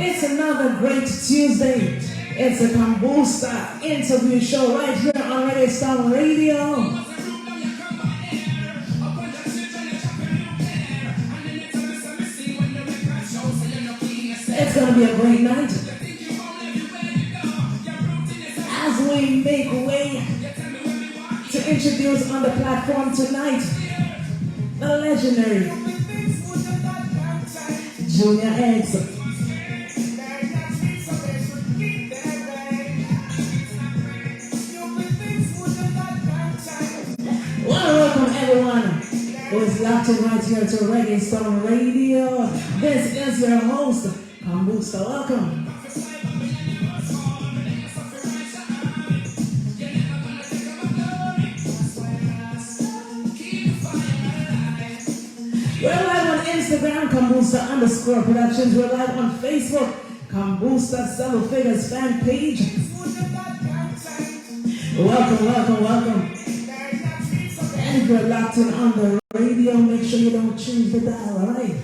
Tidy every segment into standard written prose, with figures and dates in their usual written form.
It's another great Tuesday. It's a Kambooster interview show right here on Reggae Radio. It's going to be a great night as we make way to introduce on the platform tonight the legendary Junior X. Welcome everyone who is locked in right here to Reggae Radio. This is your host, Kambooster. Welcome. We're live on Instagram, Kambooster_Productions. We're live on Facebook, Kambooster Several Figures fan page. Welcome. And if you're locked in on the radio, make sure you don't change the dial, alright?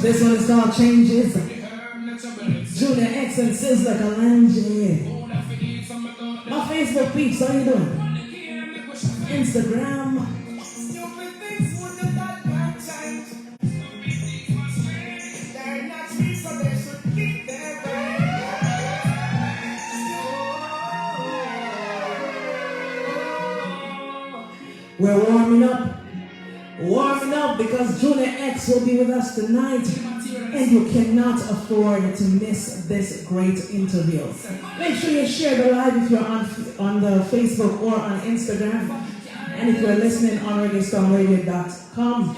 This one is called Changes. Junior X and Sizzler Kalanji. My Facebook peeps, how you doing? Instagram. We're warming up because Junior X will be with us tonight, and you cannot afford to miss this great interview. Make sure you share the live if you're on the Facebook or on Instagram, and if you're listening on ReggaeStormRadio.com,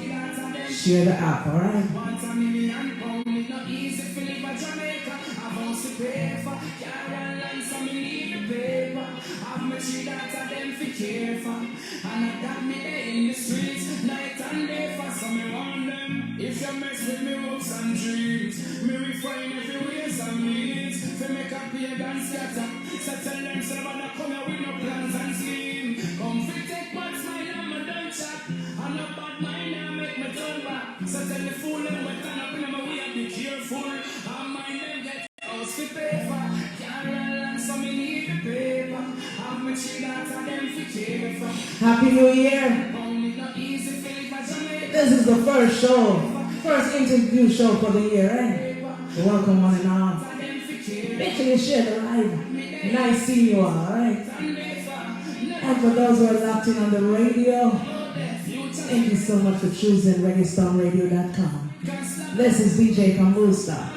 share the app, alright? If you mess with me hopes and dreams, me refine every ways and means. Fi make a pay and scatter. Settle them so I come here with no plans and schemes. Come fi take what's mine and my don't chat. And a bad mind and make me turn back. So tell the fool them what turn up in my way and be careful. And mind them get house fi pay for. Can't run so me need the paper. Have my shit out of them fi care for. Happy New Year! This is the first interview show for the year, right? Welcome one and all. Make sure you share the live. Nice seeing you all, alright? And for those who are locked in on the radio, thank you so much for choosing ReggaeStormRadio.com. This is DJ Kambooster.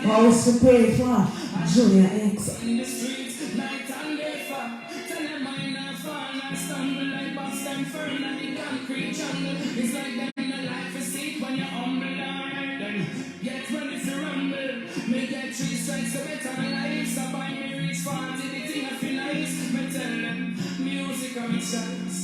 House to pay for Junior X. In the streets, night and day for. Tell them I not fall and stumble like Boston firm and the concrete jungle. It's like them in the life is seat when you're humble, alright then. Get ready to rumble. Me get 3 strikes to better life. So by me reach 40, the thing I feel nice. Me tell them, music on chance.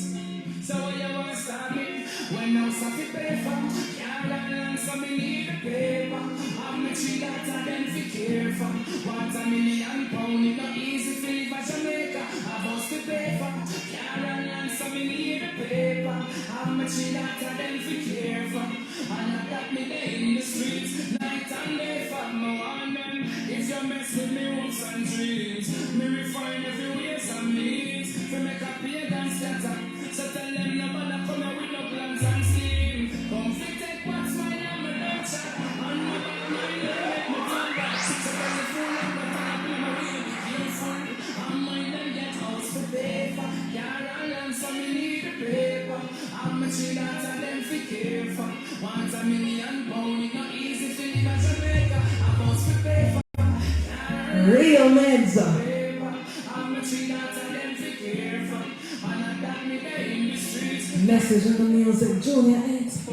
So what you want to start me? When I was happy paper, can't run so me need the paper. I'm a tree that I then fi care for. Want £1 million, it not easy to leave a Jamaica. I bust the paper, can't run so me need the paper. I'm a tree that I then fi care for. And I got me there in the streets, night and day for my one them. If you mess with me hopes and dreams, me refine every ways and means. Fi make a pay and scatter. So tell them no bother come here with no plans and schemes. Come fi take what's mine and me don't chat. And no bad mind they make me turn back. So tell the fool them but I be my way be careful. And mind them get house for paper. Can't run so me need the paper. I'm a tree that I them fi care for. Want £1 million, it not easy to live in Jamaica. I'm house for paper. Real meds. I'm a tree that I Junior X.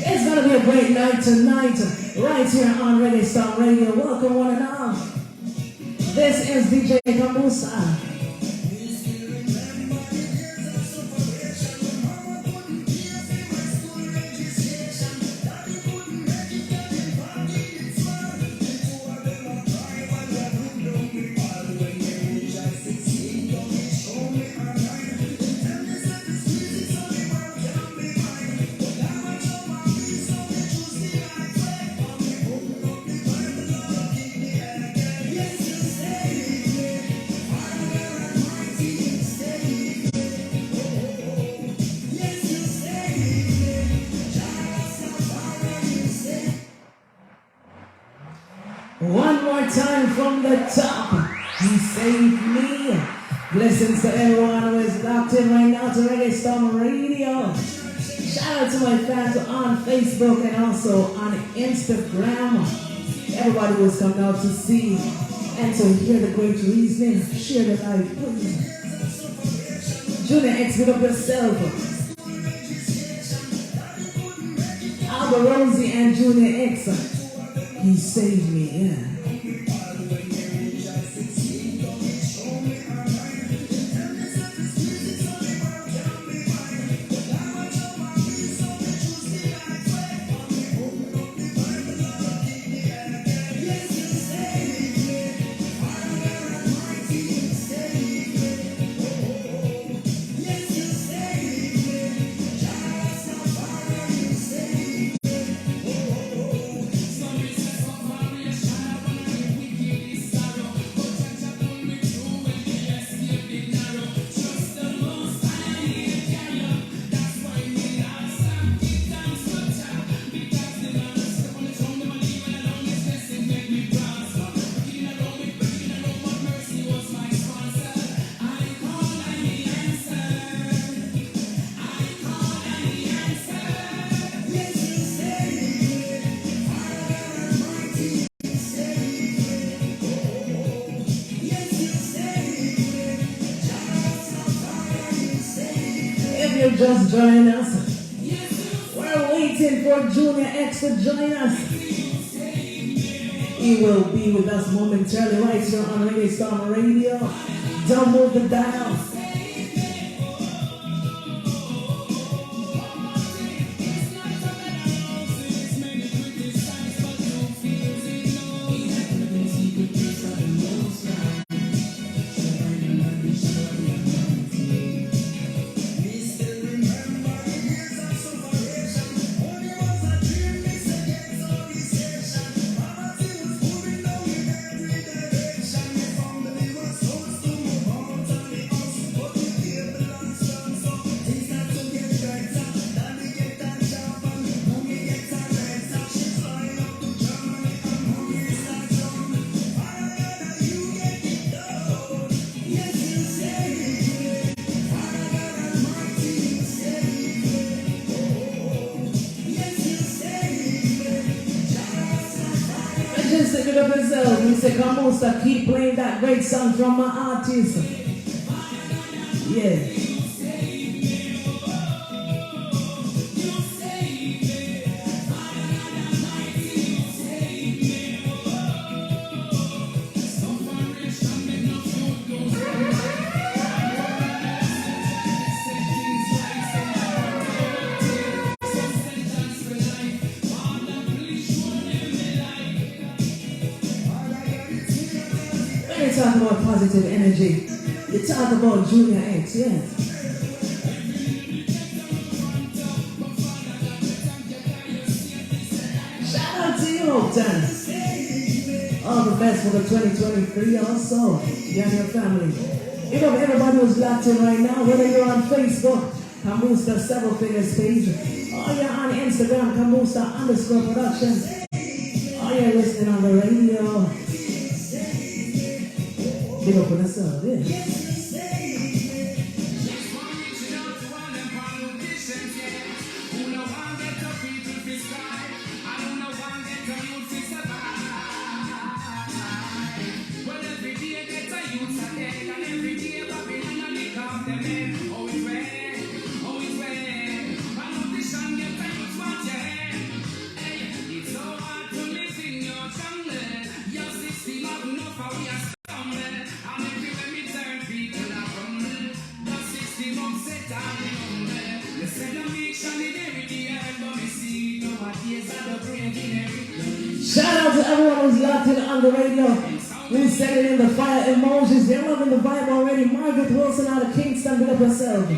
It's gonna be a great night tonight, right here on Reggae Star Radio. Welcome one and all. This is DJ Kambooster. One more time from the top. He saved me. Blessings to everyone who is locked in right now to Reggae Storm Radio. Shout out to my fans on Facebook and also on Instagram. Everybody who is coming out to see and to hear the great reasoning. Share the live, please. Junior X, pick up yourself. Alba Rosie and Junior X. He saved me, yeah. Just join us. We're waiting for Junior X to join us. He will be with us momentarily right here on Reggae Storm Radio. Don't move the dial. We say, Kambooster, keep playing that great song from my artist. Yeah. You talk about positive energy. You talk about Junior X, yes. Shout out to you, Hopeton. All the best for the 2023 also. You and your family. You know, everybody who's locked in right now, whether you're on Facebook, Kambooster Several Fingers page, or you're on Instagram, Kambooster_productions, or you're listening on the radio. Big up on yourself, yeah. Shout out to everyone who's locked in on the radio. Who's sending in the fire emojis. They're loving the vibe already. Margaret Wilson out of Kingston, big up yourself.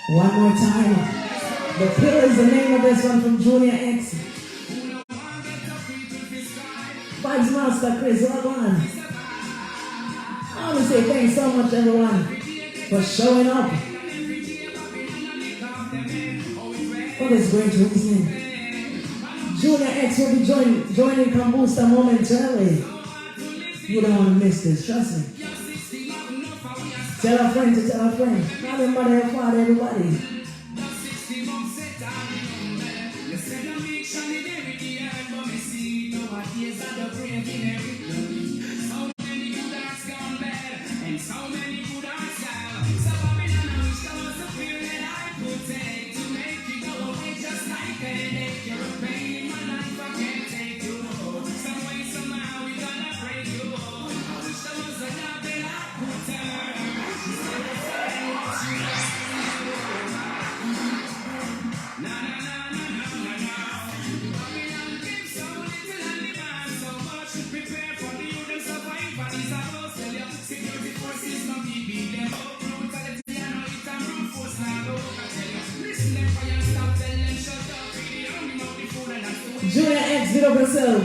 One more time. The Pill is the name of this one from Junior X. Vibes Master Chris, log on. I want to say thanks so much everyone for showing up for this great reason. Junior X will be joining Kambooster momentarily. You don't want to miss this, trust me. Tell a friend to tell a friend. Not everybody, your father, everybody. Junior X, big up yourself.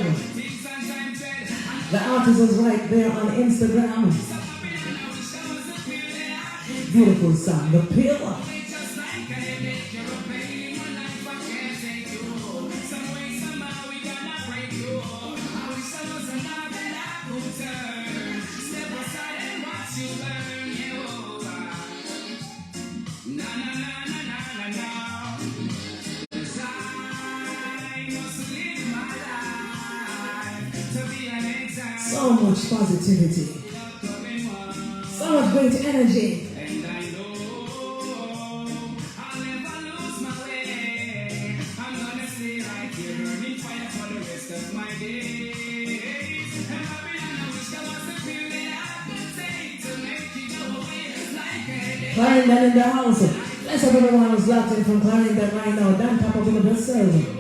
The artist is right there on Instagram. Beautiful song, The Pill. So much positivity, so much great energy. And I know I'll never lose my way. I'm gonna stay right here, burning fire for the rest of my days. And Babylon, I wish there was a pill that I could take to make it go away like a headache. Clarendon in the house. Let's have everyone who's locked in from Clarendon right now. Dan pop up in the best service.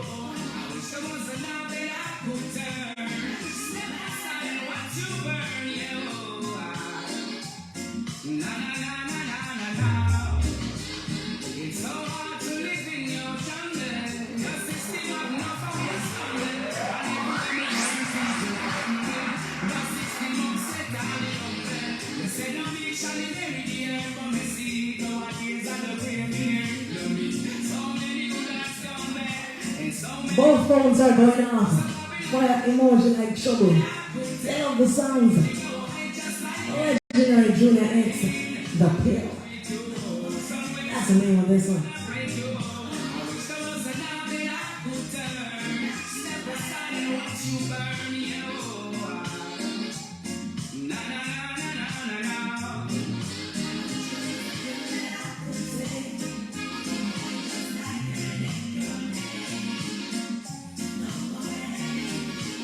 Both phones are going off. Fire emoji like trouble. They love the songs. Legendary Junior X, The Pill. That's the name of this one.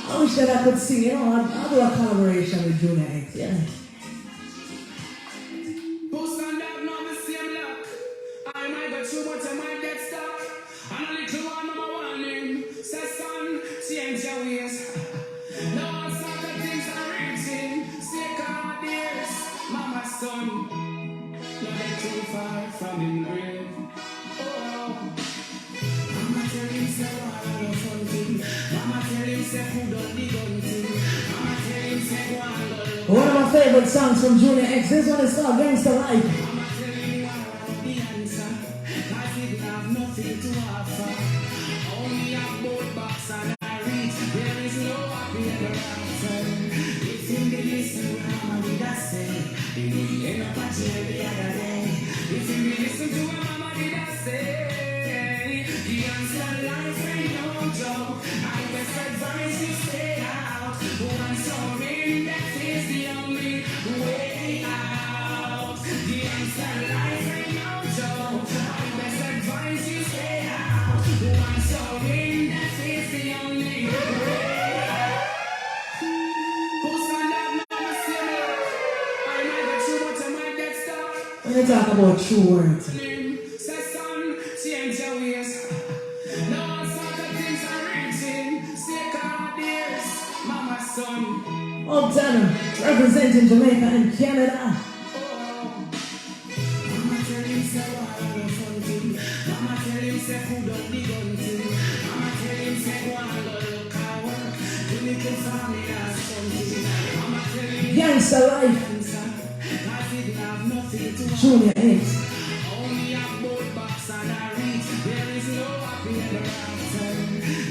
I wish that I could sing, I'll do a collaboration with Junior X, yeah. Post on that, not the same luck. I might go too much of my dead stock. And a little one, number one name. Say, son, change your ways. No one sort of things are reaching. Say, God, yes, mama, son. Not get too far from him grave. Oh, mama tell him, say, what I love fun thing. Mama tell him, say, who don't dig on thing. Mama tell him, say, go on, love. One of my favorite songs from Junior X, this one is called Gangsta Life. Mama tell him, what the answer. Cause he have nothing to offer. Only a boat box and a reach. There is no happy ever after. If you did listen to what mama did I say, he would end up at jail the other day. If you did listen to what mama did I say, the answer life ain't no joke. I best advise you stay out. Once you're in, that is the only way out. The answer life ain't no joke. I best advise you stay out. Once you're in, that is the only way out. Post on that, mama, say, I might get too much of Let's talk about true words. Say son, change your ways. No sort of things are reaching. Stay calm, dears, mama son. Old Tanner, representing Jamaica and Canada. Mama tell him say what I love fun thing. Mama tell him say food up the gun thing. Mama tell him say go and go look at work. Do little family as something. Mama tell him Gangster life. cause he didn't have nothing to have. Junior X. Only a boat box and a reach. There is no happy ever after.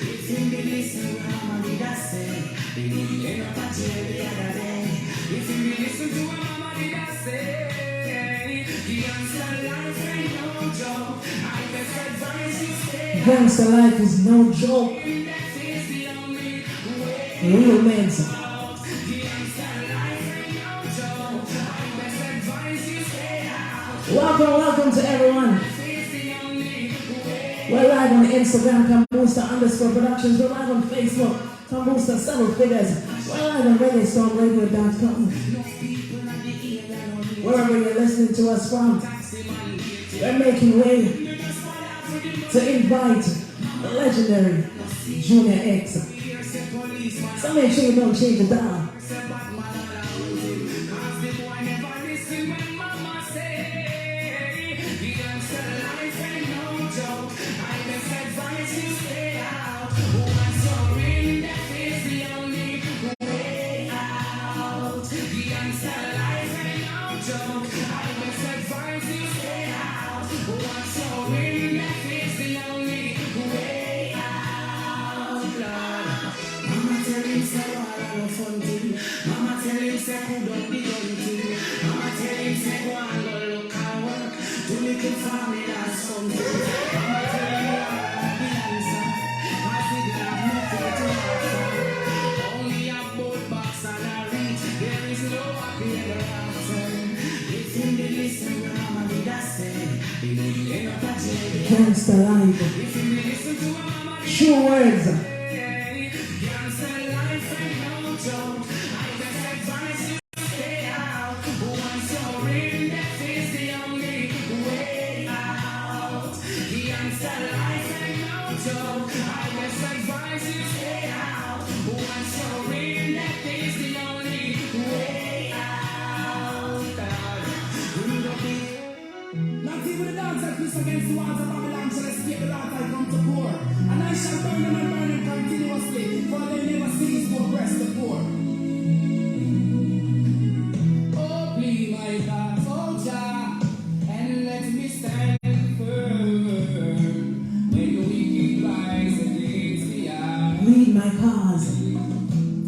If you be listen to Mama did I say, they need to end up at jail the other day. If you be listen to what Mama did I say, the answer life ain't no joke. I best advise you stay. Gangster life is no joke. That is the only way. Real men. The answer life ain't no joke. I best advise you stay out. Welcome to everyone. We're live on Instagram, Kambooster _productions. We're live on Facebook, Kambooster several figures. We're live on ReggaeStormRadio.com. Wherever you're listening to us from, we're making way to invite the legendary Junior X. So make sure you don't change the dial. Mama tell him say put up the gun thing. Mama tell him say go and go look at work. Do little family as something. Mama tell him the answer. Cause he didn't have nothing to offer. Only a boat box and a reach. There is no happy ever after. If you be listen to Mama did I say, he will end up at jail. Gangster life. If you be listen to what Mama did True words. say, gangster life ain't no joke. Against the walls of Babylon shall escape the wrath I come to pour. And I shall burn them and burn them continuously, for they never cease to oppress the poor. Oh, please, my God, soldier, and let me stand firm when the wicked rise against me. Lead my cause.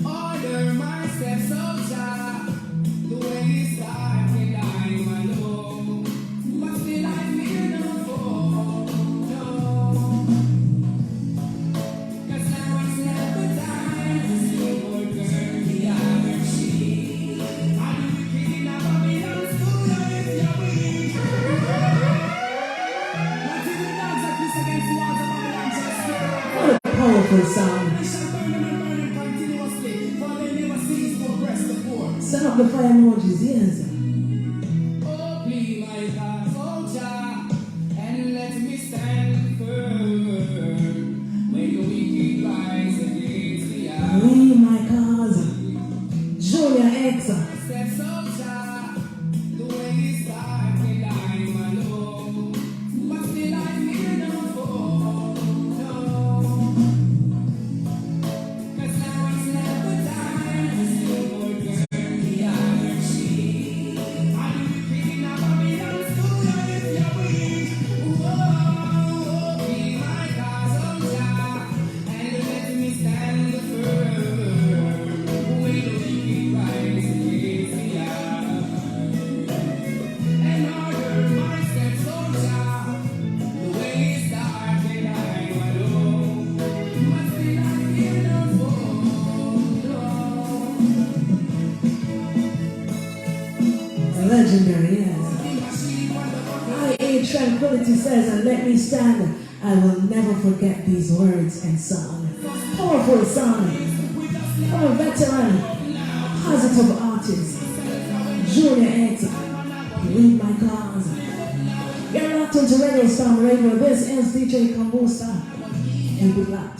Order my steps, soldier, the way is dark and I'm alone. But still I fear no foe, no. 'Cause now it's never time to see more turn the other cheek. I do wicked in a Babylon's food if you're weak. Not even dogs that piss against the walls of Babylon shall escape the wrath. What a powerful sound. I shall burn them and burn them continuously, for they never cease to oppress the poor. Send up the fire emojis, yes. Oh, please, my God, soldier, and let me stand firm when the wicked rise against the eye. Lead my cause. Junior X. Said soldier, the way is dark and I'm alone, but still I fear no foe, no. 'Cause now it's never time to see more turn the other cheek. I do wicked in a Babylon's food if you're weak. Whoa, be my cause, soldier, and let me stand firm when the wicked rise against the eye. And order my steps, soldier, the way is dark and I'm alone, but still I fear no foe, no. Legendary, yes. I.A. Tranquility says, and let me stand. I will never forget these words and song. Powerful song. From a veteran, positive artist, Junior X. Lead my cause. locked into Reggae Storm Radio. This is DJ Kambooster. And good luck.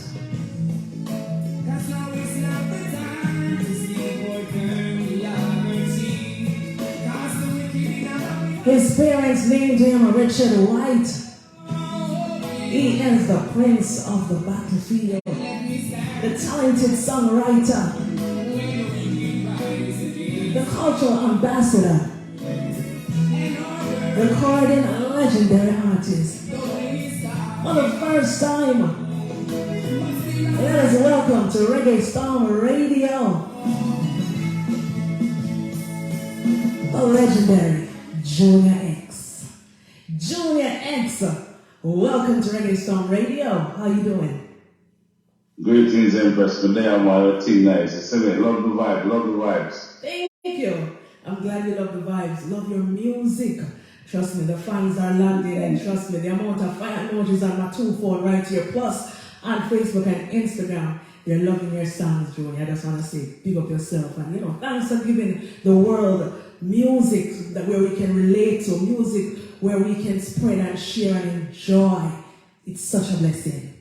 His parents named him Richard White. He is the prince of the battlefield, the talented songwriter, the cultural ambassador, recording a legendary artist. For the first time, let us welcome to Reggae Storm Radio, the legendary Junior X. Junior X, welcome to Reggae Storm Radio. How you doing? Greetings, Empress. Today I'm my team nice. Love the vibe, love the vibes. Thank you. I'm glad you love the vibes, love your music. Trust me, the fans are landing, and trust me, the amount of fire emojis on my 2 phone right here, plus on Facebook and Instagram, they're loving your songs, Junior. I just want to say, big up yourself, and thanks for giving the world music that where we can relate to, music where we can spread and share and enjoy. It's such a blessing.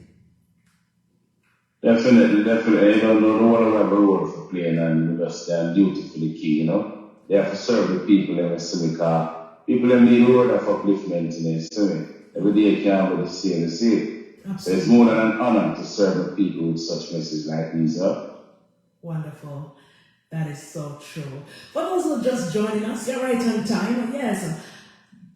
Definitely. You don't know no one will have a role for playing, and just duty for the key, They have to serve the people in the civic car. People that need a word of upliftment in the civic. Every day can't be the same. So it's more than an honor to serve the people with such messages like these, Wonderful. That is so true. For those who are just joining us, you're right on time. Yes,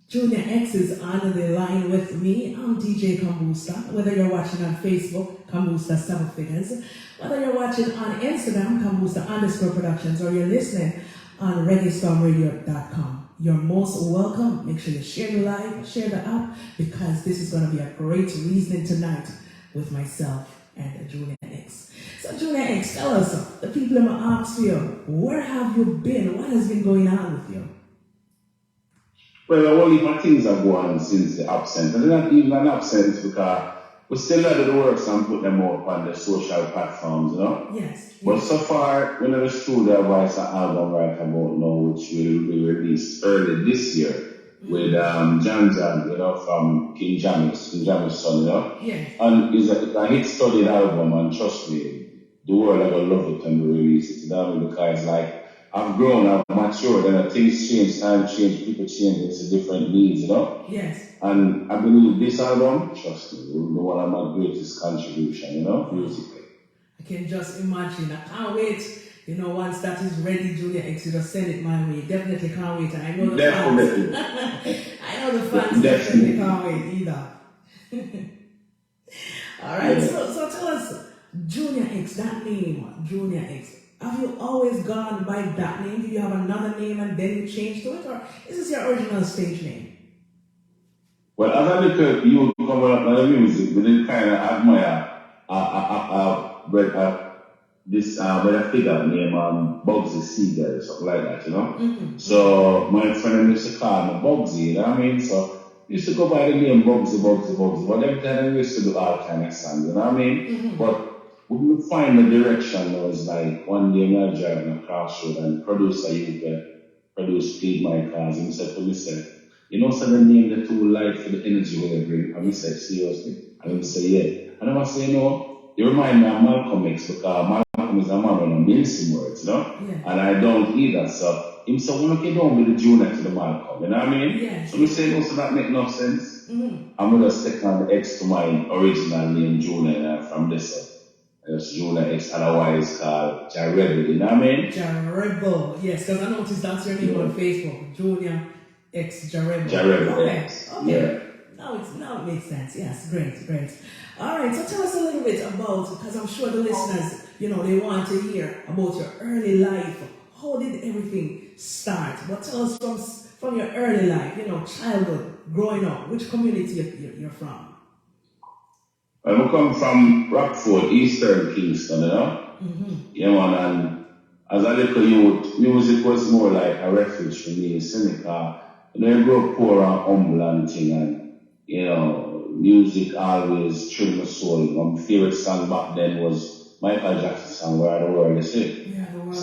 Junior X is on the line with me. I'm DJ Kambooster. Whether you're watching on Facebook, Kambooster 7 Figures, whether you're watching on Instagram, Kambooster_productions, or you're listening on ReggaeStormRadio.com, you're most welcome. Make sure you share the live, share the app, because this is going to be a great reasoning tonight with myself and Junior X. So Junior X, tell us, the people in my ask you, where have you been? What has been going on with you? Well, a whole heap of things have gone on since the absence. And not even an absence, because we still do the works and put them up on the social platforms, Yes. But so far, we never studio voice an album right about now, which will be released early this year with Jan, from King Jammy's son, Yes. And it's a hit-studied album, and trust me, the world are going to love it when we release it, because I've grown, I've matured, and things change, time change, people change, it's a different needs, Yes. And I believe this album, trust me, will be one of my greatest contribution, musically. I can just imagine. I can't wait. Once that is ready, Junior X, you just send it my way. Definitely can't wait. I know the Definitely. fans. I know the fans definitely can't wait either. All right. Yeah. So tell us, Junior X, that name, Junior X. Have you always gone by that name? Do you have another name and then you change to it, or is this your original stage name? Well, as I look at you coming up with the music, we did kind of admire this figure named Bugsy Siegel or something like that, Mm-hmm. So my friend used to call me Bugsy, So we used to go by the name Bugsy, but every time we used to do all kind of songs, Mm-hmm. But we would find the direction was like one day I was driving across road and the producer used to produce Feed My Cars, and he said to me, so the name the two light for the energy we bring. And he said, seriously? And he said, yeah. And I was saying, you remind me of Malcolm X, because Malcolm is a man with a mincing words, Yeah. And I don't either. So he said, well, okay, don't with the junior to the Malcolm, Yeah. So we say, no, so that make no sense. Mm-hmm. I'm going to stick on the X to my original name, Junior, from this. It's Junior X, otherwise called Jarrebel, Jarrebel, yes, because I noticed that's your name on Facebook, Junior X Jarrebel. Jarrebel, Okay. yes. Okay. Yeah. Now it makes sense. Yes, great. All right, so tell us a little bit about, because I'm sure the listeners, they want to hear about your early life. How did everything start? But tell us from your early life, childhood, growing up, which community you're from? Well, we come from Rockford, Eastern Kingston, Mm-hmm. And as a little youth, music was more like a refuge for me, because, you grew up poor and humble and thing, and, music always thrilled my soul. My favorite song back then was Michael Jackson's song, Where the World Is It. Yeah, the world.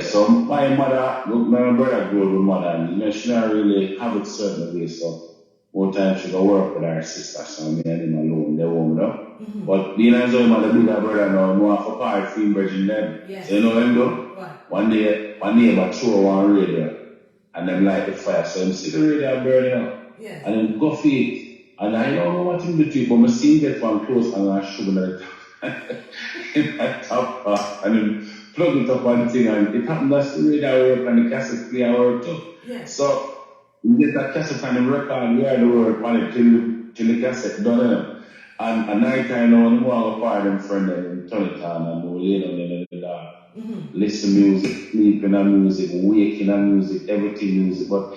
So my brother grew up with mother, and she didn't really have it certain way, so more time she go work with her sister, so me and him alone, they won't know. But being as though my bigger brother now, more for part film bridging them. Yes. So you know him though? What? One day about throw one radio and them light the fire. So him see the radio burning out. Yes. And then go for it. And I don't know what him do to it, but I see him get one close and I shoot him at the top. In that top and then plug it up on the thing and it happened that the radio work and the cassette player work too. Yes. So we get that cassette and the record, we are the work on it till the cassette done. And at night time now when we want to part them friend and turn it on and we lay down in the dark. Listen music, sleeping on music, waking on music, everything music. But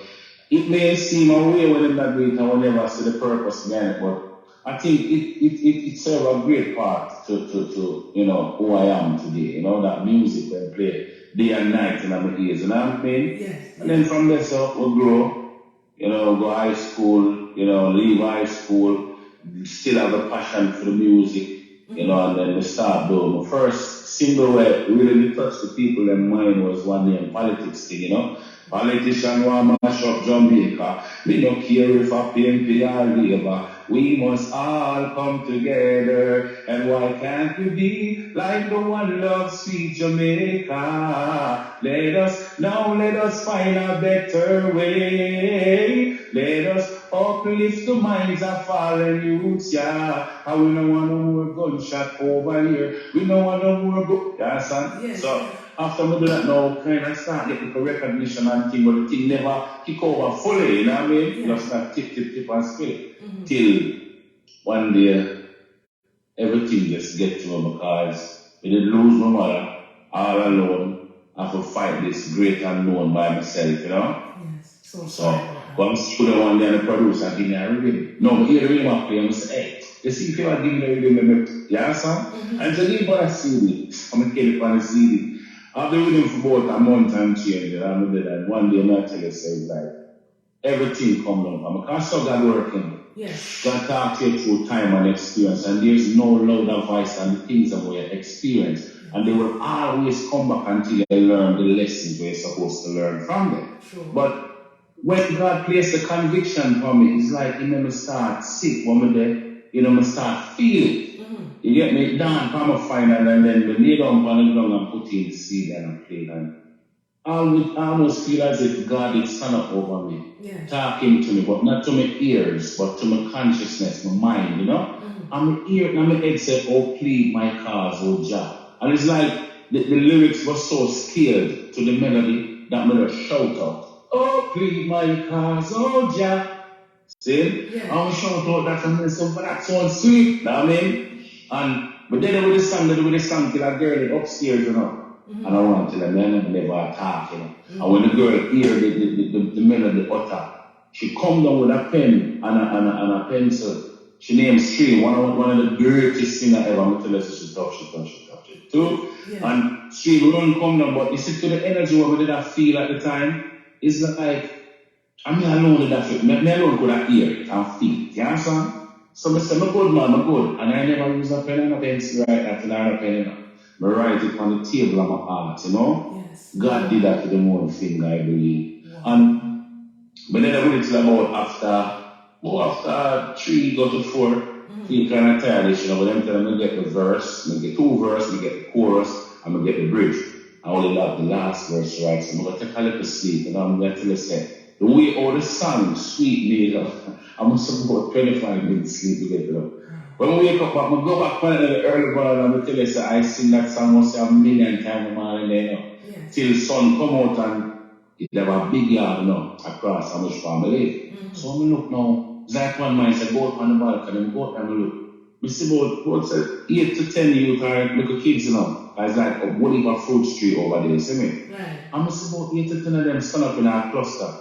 it may seem a way when I'm not doing it and we never see the purpose behind it, but I think it serves a great part to you know who I am today. You know, that music when play day and night in my ears. You know what I mean? Yes. And then from there so we grow, you know, go high school, you know, leave high school, still have a passion for the music, you know, and then we start doing my first single where really touched the people in mind was one name politics thing, you know. Politician want mash up Jamaica. Me no care if I PNP or Labour. We must all come together. And why can't we be like the one love sweet Jamaica? Let us find a better way. Let us uplift the minds of fallen youths, yeah. And we don't want no more gunshot over here. We don't want no more yeah, son. Yes. So after we do that now, kind of start getting the recognition and thing, but the thing never kick over fully, you know what I mean? Yeah. Just that tip and spill. Till one day, everything just get to me because I did lose my mother all alone. I have to fight this great unknown by myself, you know? Yes. So So, one school one day and the producer give me a rhythm. No, but hear the rhythm I play and I say, hey, you see if you are giving me the rhythm, you understand? And so give me a CD. I'm going to get it on the CD. I've been with him for about a month and change, and I'm with it, and one day I'm going to tell you, say, like, everything come down from me. Because I saw God working. yes. God talk to you through time and experience, and there's no louder voice than the things that we experience. And they will always come back until you learn the lessons you're supposed to learn from them. True. But when God placed the conviction for me, it's like you know me start sick when me there, you know me start feel it. You get me down from a final and then we lay down on the ground and put in the seed and play and I would almost feel as if God is stand up over me, Yes. talking to me, but not to my ears, but to my consciousness, my mind, you know? And my ear and my head said, oh plead my cause, oh Jah. And it's like the lyrics were so scaled to the melody that me just shout out. Oh, plead my cause, oh Jah. See? Yeah. I was shout out that and so but that sounds sweet, you know what I mean? But then with the song till a girl upstairs, you know. And I want to tell them, I never attack, you know. And when the girl hear the melody utter, she come down with a pen and a pencil. She named Stream, one of the greatest singers ever. I'm going to tell her she touch it too. Yeah. And Stream don't come down, but you see to the energy what we did I feel at the time, it's like, I'm alone with that feel. Me alone could have hear it and feel it, you understand? So I say, I'm good man, I'm good. And I never use a pen and a pencil right after I a pen, you know. I write it on the table of my heart, you know? Yes. God did that with the one finger, I believe. Wow. But then I wait till about after 3 go to 4, feel kind of tired, you know, but then I get the verse, I get 2 verses, I get the chorus, and I get the bridge. I only love the last verse, right? So I'm going to take a little sleep, and I'm going to tell you, say, the way all the song, sweet me, I must have about 25 minutes sleep to get it up. When we wake up, I go back one in the early morning and I tell you, say, I sing that song must have a million times a morning there, you know. Yes. Till the sun come out and it have a big yard, you know, across how much family. So when I look now, it's like one man said, go out on the balcony, and go out and look. We see about 8 to 10 youth are little kids, you know. It's like a Bolivar fruit tree over there, see me? Right. And we see about 8 to 10 of them stand up in our cluster.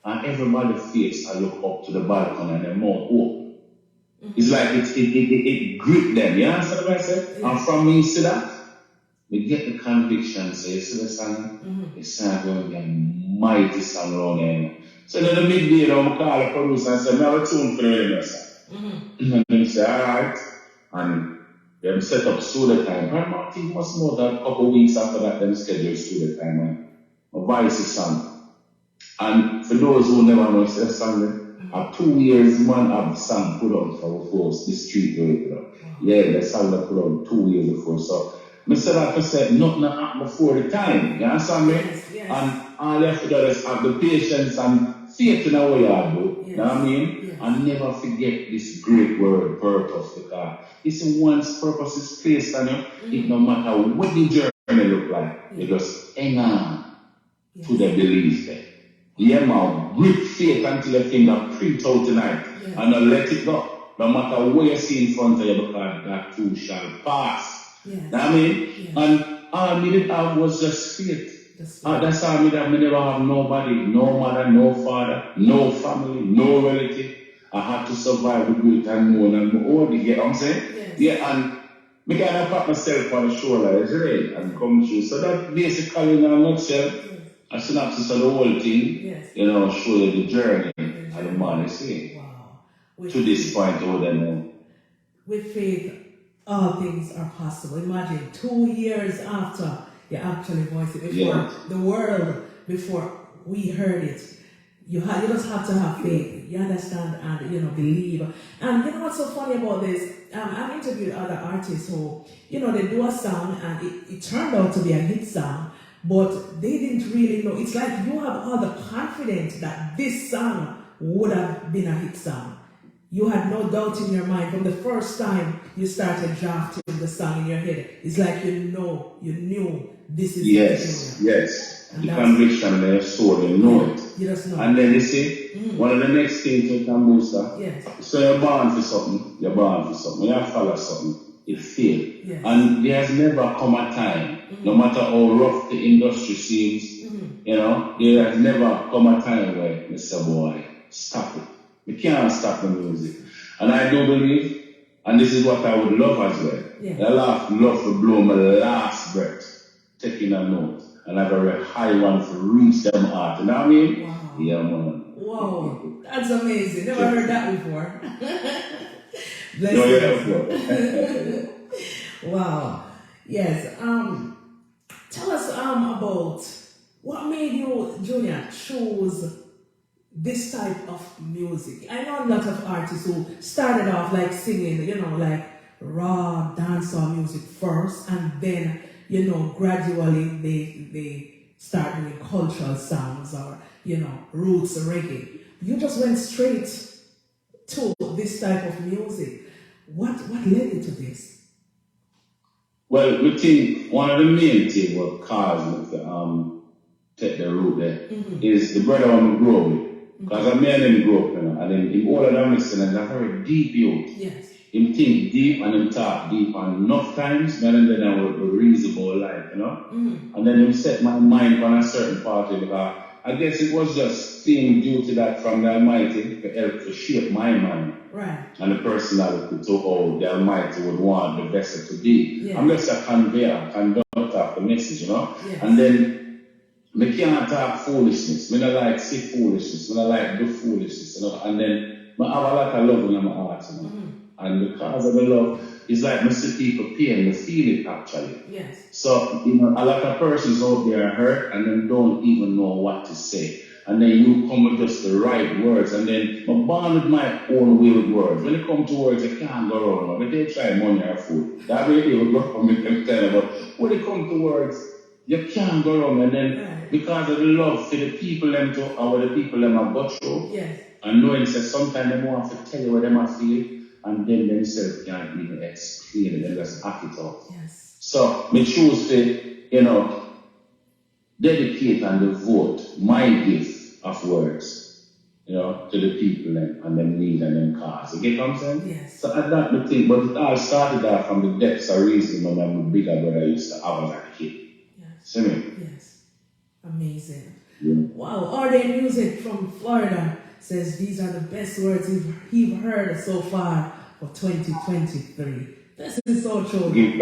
And everybody's face, I look up to the balcony and their mouth open. It's like it grip them, you understand what I said? Yeah. And from me, see that? We get the conviction, so you see the song? It's not going to be a mighty song around there. So then the midday, you know, I call the producer and say, I have a tune for the radio, sir. And then say, alright. And them set up studio time. And I think it was more than a couple of weeks after that, them schedule studio time. And my voice is sung. And for those who never know, it's a song, At 2 years, man, have the song put out for force, the street way. Yeah, the song that put out 2 years before. So, Mr. Like said, nothing happened before the time. You understand me? Yes. And all you have to do is have the patience and faith in what you do. You know what I mean? Yes. And never forget this great word, purpose. Because it's once purpose is placed on you, it no matter what the journey look like, you just hang on to the belief there. Yeah, man, grip faith until you think that print out tonight and don't let it go. No matter what you see in front of you, because that too shall pass. Know what I mean? And all I needed have was just faith. That's all I needed. I never have nobody, no mother, no father, no family, no relative. I had to survive with it and more and more. You get what I'm saying? Yes. Yeah, and I kind of pat myself on the shoulder, and come through. So that basically in a nutshell, a synopsis of the whole thing, you know, show you the journey and the man is saying. Wow. To this point, all they know. With faith, all things are possible. Imagine 2 years after you actually voiced it, before the world, before we heard it. You just have to have faith. You understand and, you know, believe. And you know what's so funny about this? I've interviewed other artists who, you know, they do a song and it turned out to be a hit song, but they didn't really know. It's like you have all the confidence that this song would have been a hit song. You had no doubt in your mind from the first time you started drafting the song in your head. It's like you knew this is Yes. The conviction in your soul, you know it. You just know. And then you see, one of the next things with Kambooster, so you're born for something, you follow something, it fails. Yes. And there has never come a time, no matter how rough the industry seems, you know, there has never come a time where Mr. Boy, stop it. We can't stop the music. And I do believe, and this is what I would love as well, I love to blow my last breath, taking a note, and have a very high one to reach them heart. You know what I mean? Wow. Yeah, man. Wow, that's amazing. Never heard that before. No, yeah, wow. Yes. Tell us about what made you, Junior, choose this type of music. I know a lot of artists who started off like singing, you know, like raw dancehall music first, and then, you know, gradually they start doing cultural songs or, you know, roots reggae. You just went straight to this type of music. What led you to this? Well, we think one of the main things what caused me to take the route there is the brother I'm grow with. Because I made him grow up, you know, and then him older than me, and they're very deep youth. Yes. Him think deep and him talk deep, and enough times, man, and then I would reasonable life, you know. And then him set my mind on a certain party, because I guess it was just seeing due to that from the Almighty to help to shape my mind. Right. And the personality to how the Almighty would want the vessel to be. Yes. I'm just a conductor of the message, you know. Yes. And then I can't talk foolishness. I don't like say foolishness. I don't like do foolishness, you know. And then I have a lot of love in my heart, you know. And because of the love, it's like I see people pain, I feel it actually. Yes. So, you know, a lot of persons out there are hurt and then don't even know what to say. And then you come with just the right words, and then I'm born with my own way with words. When it comes to words, you can't go wrong. But they try money or food. That really would work for me, I'm telling you. But when it comes to words, you can't go wrong. And then because of the love for the people them to, or the people them have got through, and knowing that sometimes they want to tell you what they feel, and then themselves can't even explain it, they just act it out. Yes. So, me choose to, you know, dedicate and devote my gift of words, you know, to the people and them need and them cause. You get what I'm saying? Yes. So I don't think, but it all started out from the depths of reason when my bigger brother used to have as a kid. Yes. See me? Yes. Amazing. Yeah. Wow. All day music from Florida says these are the best words he's heard so far for 2023. This is so true. Give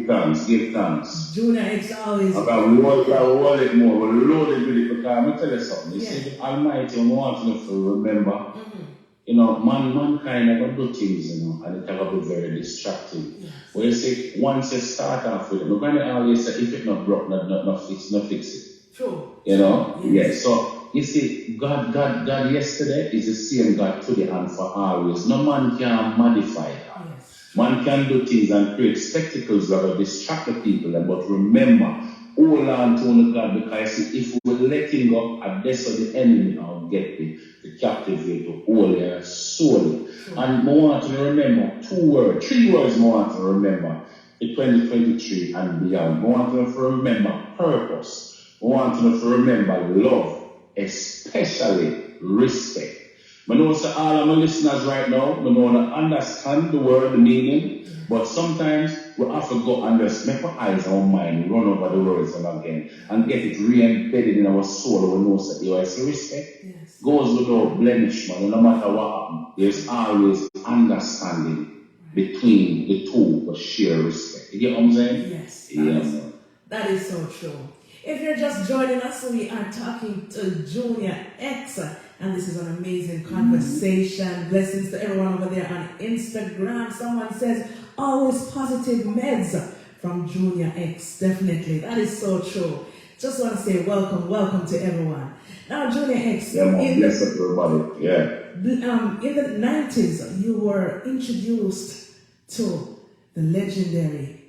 thanks. Junior, it's always. Okay, we want it more. We'll load it with it because I'm going to tell you something. You see, the Almighty wants you to remember, you know, mankind never do things, you know, and it can be very distracting. Yes. But you see, once you start off with it, we're going to always say, if it's not broke, not fix it. True. You know? Yes. Yeah. So you see, God yesterday is the same God today and for always. No man can modify that. Yes. Man can do things and create spectacles that will distract the people, but remember, hold on to only God, because if we let him go, and that's what the enemy will get the captivate to hold their soul. And I want to remember three words I want to remember in 2023 and beyond. I want to remember purpose. I want to remember love, especially respect. I know so all of my listeners right now, I know to understand the word, the meaning, but sometimes we have to go and just make our eyes, our mind, run over the words again and get it re-embedded in our soul. We know that you see respect goes without blemish, man. No matter what happens, there's always understanding between the two for share respect. You get what I'm saying? Yes. Yeah. That is so true. If you're just joining us, we are talking to Junior X, and this is an amazing conversation. Blessings to everyone over there on Instagram. Someone says, always positive meds from Junior X. Definitely. That is so true. Just want to say welcome to everyone. Now, Junior X, Bless up everybody. in the 90s, you were introduced to the legendary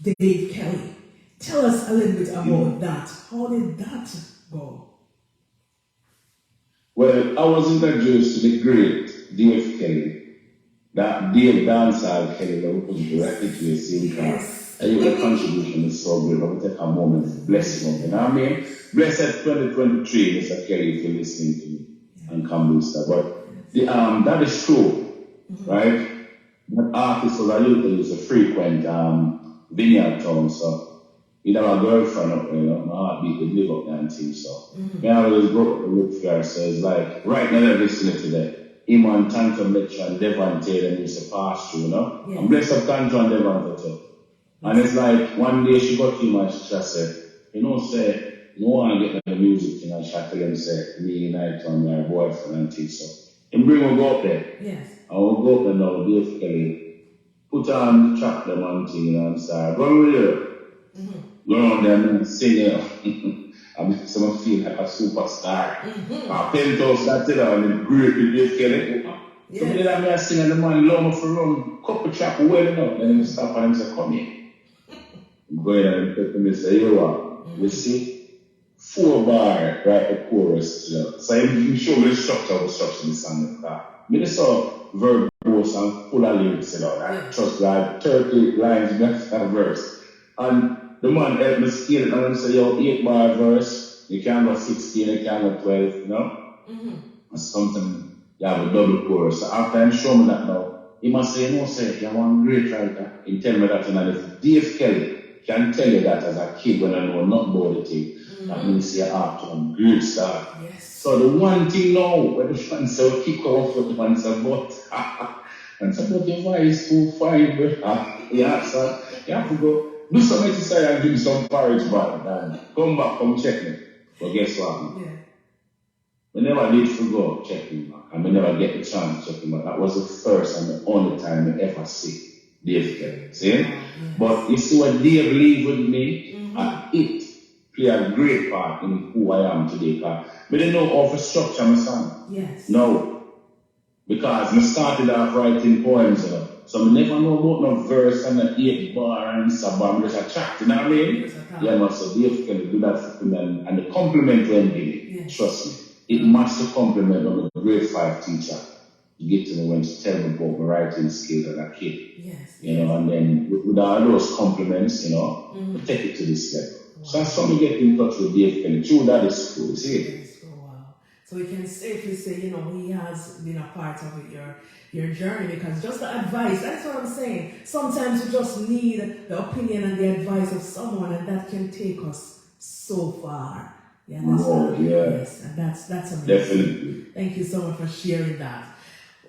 Dave Kelly. Tell us a little bit about that. How did that go? Well, I was introduced to the great Dave Kelly, that Dave Dancehall Kelly that we put directly to the same car. Yes. And your contribution is so great. But we take a moment to bless him. You know what I mean? Blessed 2023, Mr. Kelly, if you're listening to me, and Kambooster. But that is true, right? That artist was a youth that used to frequent Vineyard Town, so you have a girlfriend up there, you know, my heartbeat would live up there and things, so. I always go up to look for her, so it's like, right now they're listening to that. Him and Tanto Metro and Devon Taylor used to pass through, you know? Yeah. I'm blessed up Tanto and Devon too. And it's like, one day she got to him and she just said, you know, say, no one get the music thing, and she tell him, say, me and I told my boyfriend and things, so. And bring her go up there. Yes. I will go up there now, Dave Kelly, put on the track them and thing, you know, and start, go over there. Go around there and sing it. I make someone feel like a superstar. Penthouse, that's it, and then great with Dave Kelly. So then I'm singing, and the man love me for run, couple track well enough. Then he stop and he say, come here. Go in and take me say, you what? You see, 4 bar, right, the chorus. You know. So you show me the structure of the song. I saw verbose and full of lyrics, you know, right? Trust God, 30 lines, next verse. And the man helped me scale it and say, yo, 8 bar verse, you can't go 16, you can't go 12, you know? And something, you have a double chorus. So after him show me that now, he must say, no, say, you're one great writer. He tell me that, and if Dave Kelly can tell you that as a kid when I know nothing about the thing, that means you're after a great start. Yes. So the one thing now, when the fans say, kick off with the man say, but, and say, but your voice too fine, bro. Yeah, so you have to go. Do some exercise and give me some porridge back and come back, come check me. But guess what? Yeah. We never did to go check him back. And we never get the chance to check him back. That was the first and the only time we ever see Dave Kelly. See? But you see what Dave leave with me, and it play a great part in who I am today. But I didn't know how to structure my song. Yes. No. Because I started off writing poems, you know. So I never know about no verse and an 8 bar and stuff, but I'm just a track, you know what I mean? Yeah, man, so Dave can do that for me, and the compliment when give it, trust me, it matched the compliment of a grade 5 teacher. You get to know when she tell me about my writing skills as a kid. Yes. You know, and then with all those compliments, you know, we take it to this level. Wow. So that's when we get in touch with Dave Kelly. True, that is cool, see? Yes. Oh, wow. So we can safely say, you know, he has been a part of it, your journey, because just the advice, that's what I'm saying. Sometimes we just need the opinion and the advice of someone, and that can take us so far. Yeah, that's yes, and that's amazing. Definitely. Thank you so much for sharing that.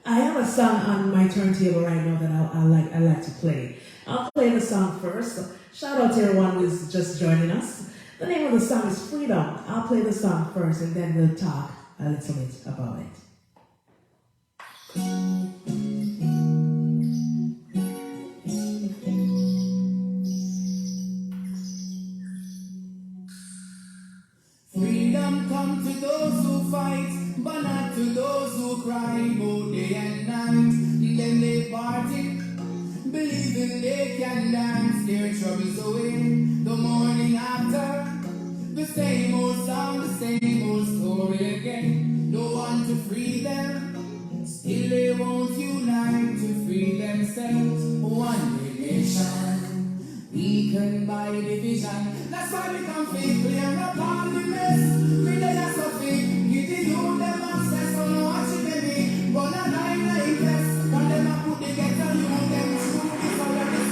I have a song on my turntable right now that I like to play. I'll play the song first. Shout out to everyone who's just joining us. The name of the song is Freedom. I'll play the song first, and then we'll talk a little bit about it. Freedom come to those who cry both day and night, then they party, believing they can dance their troubles away. The morning after, the same old song, the same old story again. No one to free them, still they won't unite to free themselves. One nation, weakened by division. That's why we come faithfully and up on the mess. We lay us a fig, give the youth them access on watch it baby. But not like this, but them a put the ghetto youth them through this all of this.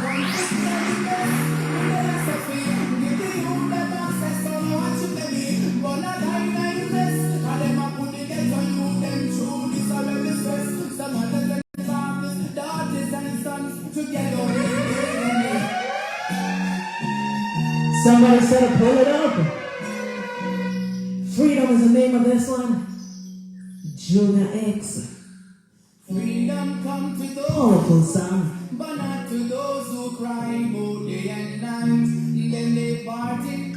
One fifty and the best, we lay us a fig, give the youth them access on watch it baby. But not like this, but them a put the ghetto youth them through this all of this. Some mothers and fathers, daughters and sons together we live. Somebody said, pull it up. Freedom is the name of this one. Junior X. Freedom come to those, Powerful song. but not to those who cry both day and night. Then they party,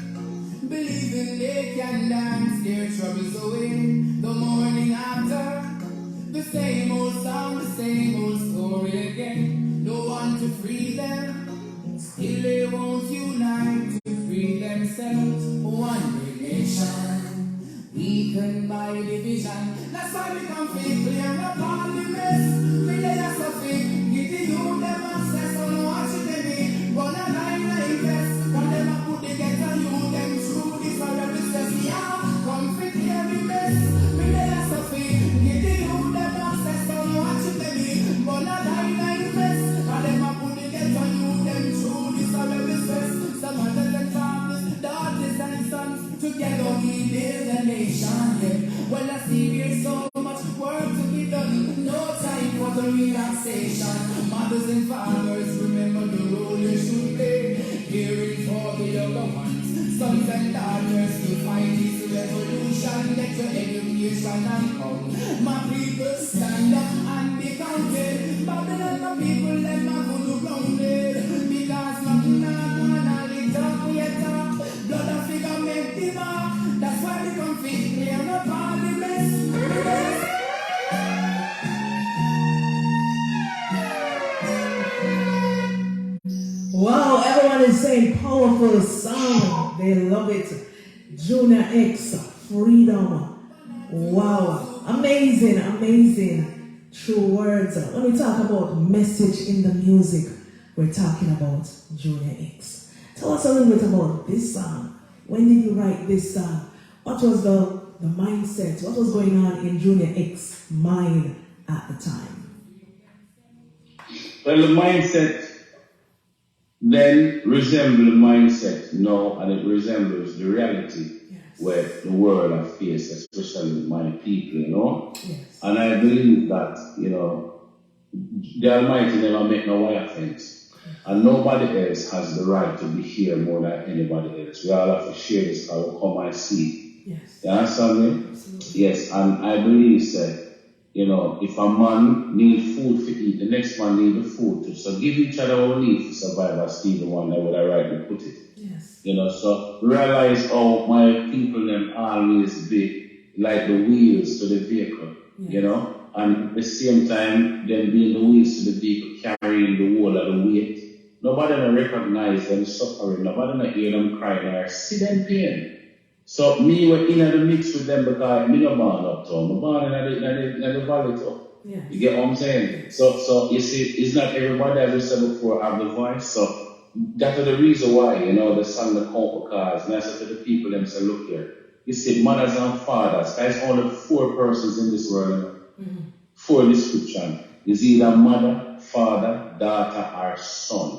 believing they can dance their troubles away. The morning after, the same old song, the same old story again. No one to free them, still they won't unite to free themselves. One nation, weakened by division. That's why we come faithfully and up on the mess. We lay us a fig, give the youth them access on watch it baby. But not like this, but them a put the ghetto youth them through this all of this. Yeah, come fit every mess. We lay us a fig, give the youth them access on watch it baby. But not like this, but them a put the ghetto youth them through this all of this. Some mothers and fathers, daughters and sons, together we build a nation. Yeah. Well, I see there's so much work to be done. No time for the relaxation. Mothers and fathers, remember the role you should play. Caring for the younger ones, sons and daughters, to fight this revolution. Let your education and come. My people stand up and be counted. Babylon, my people, let my voodoo grounded. Because nothing not gonna live up yet. Blood of figure make the mark. That's why we come fit clear up all the mess. Wow, everyone is saying powerful song. They love it. Junior X, Freedom. Wow, amazing, amazing. True words. When we talk about message in the music, we're talking about Junior X. Tell us a little bit about this song. When did you write this song? What was the mindset? What was going on in Junior X's mind at the time? Well, the mindset then resembles the mindset now, and it resembles the reality where the world has faced, especially my people, you know. Yes. And I believe that, you know, the Almighty never make no wire fence. And nobody else has the right to be here more than anybody else. We all have to share this because we come and see. Yes. You understand me? Absolutely. Yes, and I believe that, you know, if a man needs food to eat, the next man needs the food too. So give each other what we need to survive, as Steve the one that would I rightly put it. Yes. You know, so realize how my people them always be like the wheels to the vehicle, you know, and at the same time them being the wheels to the vehicle, carrying the whole of the weight. Nobody don't recognize them suffering, nobody don't hear them crying or see them pain. So me were in the mix with them because me no born uptown, me born in the valley too. Yes. You get what I'm saying? So you see, it's not everybody, as we said before, have the voice. So that is the reason why, you know, the song the couple cars, and I said to the people them say, look here, you see, mothers and fathers, there's only 4 persons in this world, 4 description. Is either mother, father, daughter, or son.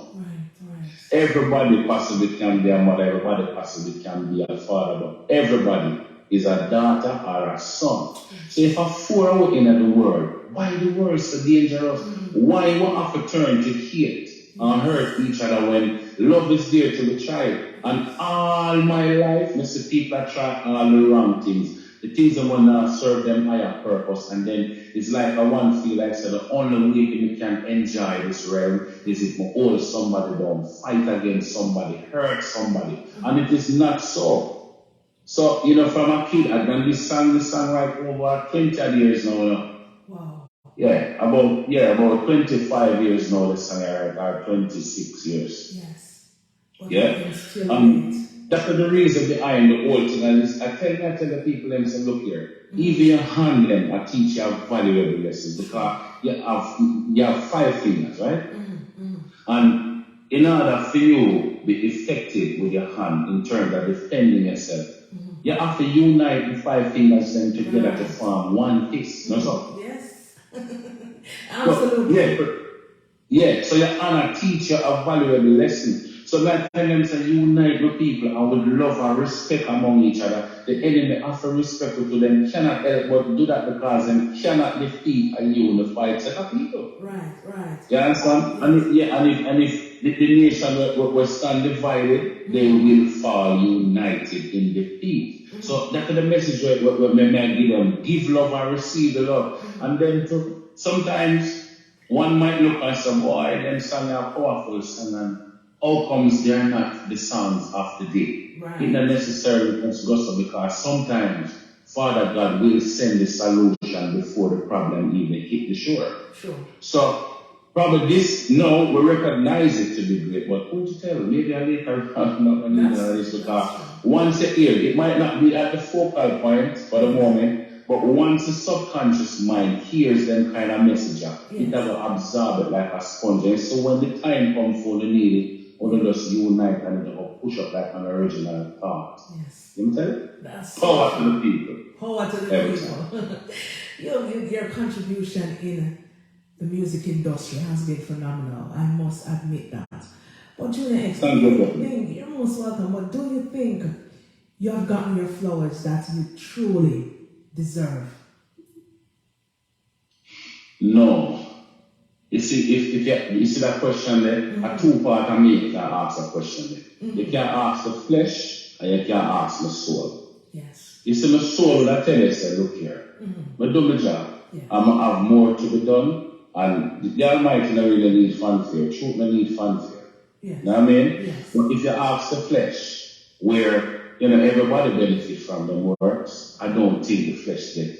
Right. Everybody possibly can be a mother, everybody possibly can be a father, but everybody is a daughter or a son. So if a 4 are in the world, why the world so dangerous? Why we have to turn to hate and hurt each other when love is there to be tried? And all my life, I see people that try all the wrong things. The things that will not serve them higher purpose, and then it's like I want to feel like so the only way you can enjoy this realm is if you hold somebody down, fight against somebody, hurt somebody. And it is not so. So, you know, from a kid, I've done this song like over 20 years now. You know. Wow. About 25 years now, this song I write, or 26 years. Yes. But Yeah. you can still do it. That's the reason behind the whole thing. And I tell the people them say, look here, even your hand them, I teach you valuable lessons because you have 5 fingers, right? And in order for you to be effective with your hand in terms of defending yourself, you have to unite the 5 fingers then together to form one fist. No, so? Yes. Absolutely. So your honor teach you a valuable lesson. So like them say unite with people and with love and respect among each other. The enemy have to respect to them cannot help but do that because them cannot defeat a unified set of people. Right. You understand? And if the nation will stand divided, they will fall united in defeat. So that's the message where I give them. Give love and receive the love. And then sometimes one might look and say, boy, them songs are powerful song and how comes they are not the songs of the day? Right. It's not necessarily gospel because sometimes Father God will send the solution before the problem even hit the shore. Sure. So probably this, no, we recognize it to be great, but who to tell? Maybe I later on not going to do this because once you hear it might not be at the focal point for the moment, but once the subconscious mind hears them kind of message, it will absorb it like a sponge. And so when the time comes for the need it, or just unite and it will push up like an original thought. Yes. You know what I'm saying? That's Power to the people. Power to the people. Your contribution in the music industry has been phenomenal. I must admit that. But Junior X, you're most welcome, but do you think you have gotten your flowers that you truly deserve? No. You see, if you see that question there, a two-part of me can ask a question there. You can ask the flesh and you can ask the soul. Yes. You see, my soul that tell you, say, look here, I do my job. I'm going to have more to be done. And the Almighty don't really need fanfare. Truth don't need fanfare. Yes. You know what I mean? Yes. But if you ask the flesh, where, you know, everybody benefits from the works, I don't think the flesh gets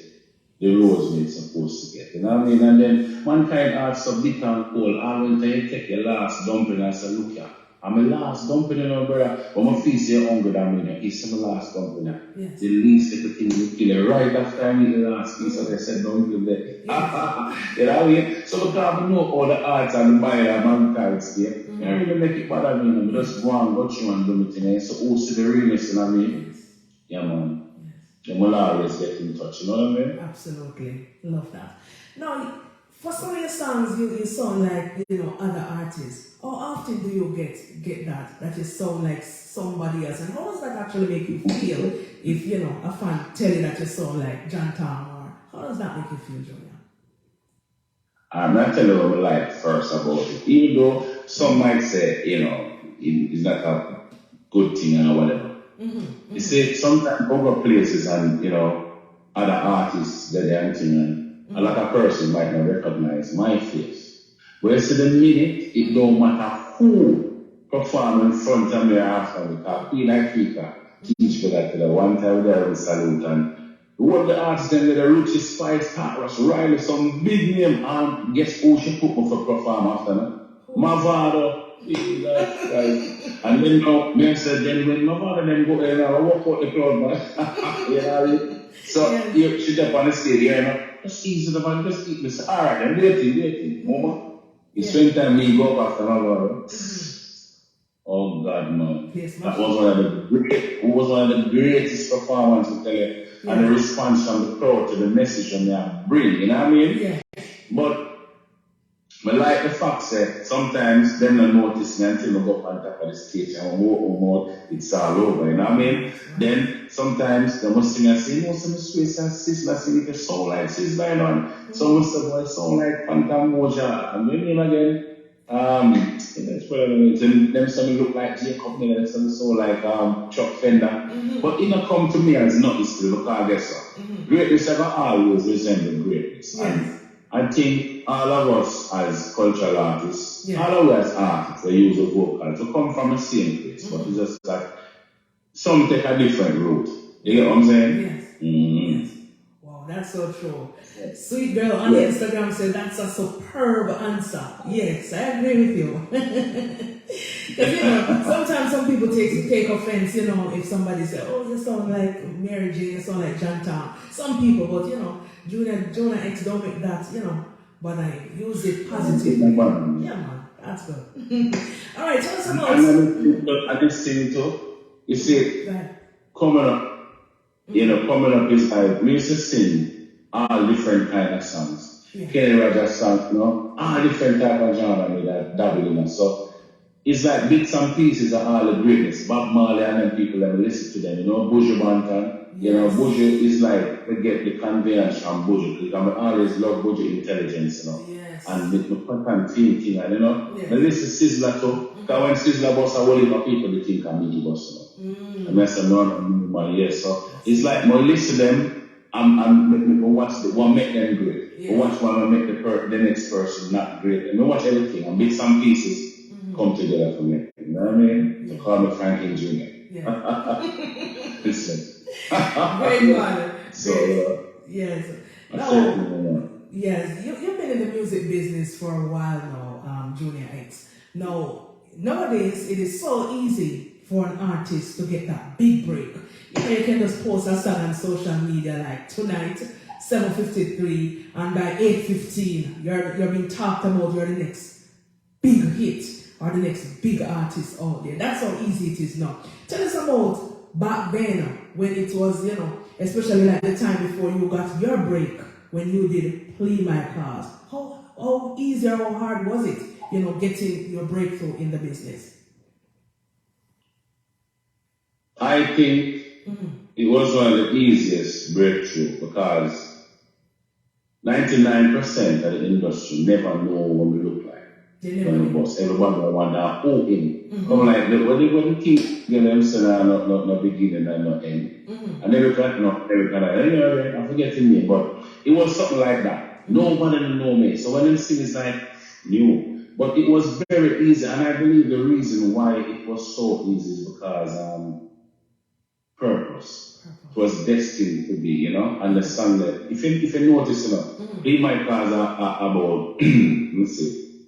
the rose it's supposed to get. You know what I mean? And then mankind asks a bitter and cold, when you take your last dumpling and say, look here, I'm my last dumpling, you know, brother. But my feet say hungry than me, it's my last dumpling. Yes. The least little thing you kill it right after I eat the last piece of the said dumpling there. Yes. You know what I mean? So because we know all the arts and the Bible and mankind's there, you don't really make it bother me, I just go and go through and do my thing. So also the realness, you know what I mean? Yes. Yeah, man. They will always get in touch, you know what I mean? Absolutely. Love that. Now, for some of your songs, you sound like, you know, other artists. How often do you get that you sound like somebody else? And how does that actually make you feel if, you know, a fan tell you that you sound like John Tom? Or how does that make you feel, Junior? I'm not telling you what I like first about it. Even though some might say, you know, it's not a good thing or whatever. You see, sometimes other places and, you know, other artists that they're acting and a lot of person might not recognize my face. But you see, the minute, it don't matter who perform in front of me or after me, because Queen Africa teach me that one time there we salute and one of the artists then with the richest Spice, Tarrus, Riley, some big name, and guess who she put me for perform after me? Mavado. And then now, me said, then when my father then go in, I walk out the crowd, man. You know, so you sit up on the stage, you know, just easy the man, just eat this. All right, then waiting, mama. It's when time me go up after my father. Oh God, man. Yes, that was one of the greatest performances, I tell you. Yeah. And the response from the crowd to the message on I bring, you know what I mean? Yeah. But like the fact that sometimes them don't notice me until I go up on top of the stage and more, it's all over, you know what I mean? Right. Then sometimes they must sing and say, no, some sweet and sister sing it, sound like sis going on. Some must say, boy, sound like Phantom Moja. And when him again, them some look like Jacob Miller, some sound like Chuck Fender. But it don't come to me as nothing still, because I guess so. Greatness ever always resemble greatness. Yes. I think all of us as cultural artists, all of us as artists, we use a vocal to come from the same place, but it's just like some take a different route. You get what I'm saying? Yes. Mm-hmm. Yes. Wow, that's so true. Sweet girl on Instagram said that's a superb answer. Yes, I agree with you. Because sometimes some people take offense, if somebody says, "Oh, you sound like Mary Jane, you sound like John Tom." Some people, but Jonah X don't make that, but I use it positively. Yeah, man, that's good. All right, tell us about. I just sing too. You see, coming up. Coming up is like, we used to sing all different kind of songs. Yeah. Kenny Rogers songs, all different type of genre with that dabbling. So it's like bits and pieces of all the greatness. Bob Marley and them people that listen to them, Buju Banton. Yes. Buju is like, we get the conveyance from Buju. Because I always love Buju intelligence, Yes. And the content thing, and I listen to Sizzla too. Because when Sizzla boss a whole heap of people, they think I'm Miggy boss, And I said, no, yes. So it's like, I listen to them, and watch the one make them great. Yeah. Watch one make the next person not great. And I watch everything, and bits and pieces come together for me. You know what I mean? To call me Franklin Jr. Yeah. Listen. Very good. So, yes. Yes, you've been in the music business for a while now, Junior X. Now, nowadays, it is so easy for an artist to get that big break. You can just post a song on social media like tonight, 7:53, and by 8:15, you're being talked about, you're the next big hit or the next big artist out there. That's how easy it is now. Tell us about back then when it was, especially like the time before you got your break, when you did Play My Cars. How easy or how hard was it, getting your breakthrough in the business? I think it was one of the easiest breakthrough because 99% of the industry never know what we look like. When we boss, everybody wonder who in. Come like when the king get them say no beginning and no end. And every kind I'm forgetting me, but it was something like that. Nobody know me. So when them sing is like new. But it was very easy, and I believe the reason why it was so easy is because purpose. It was destined to be, and the song that if you notice, Be My Cars are about let's see,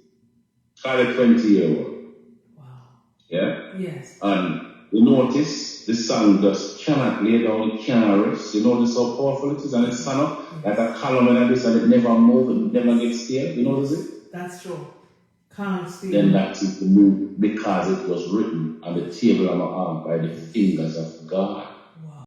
call it 20-year-old. Wow. Yeah? Yes. And you notice the song just cannot lay down, it cannot rest. You notice how powerful it is, and it's stand up like a column and this, and it never moves, it never gets stale. You notice it? That's true. Can't see. Then that is the move because it was written on the table of my arm by the fingers of God. Wow.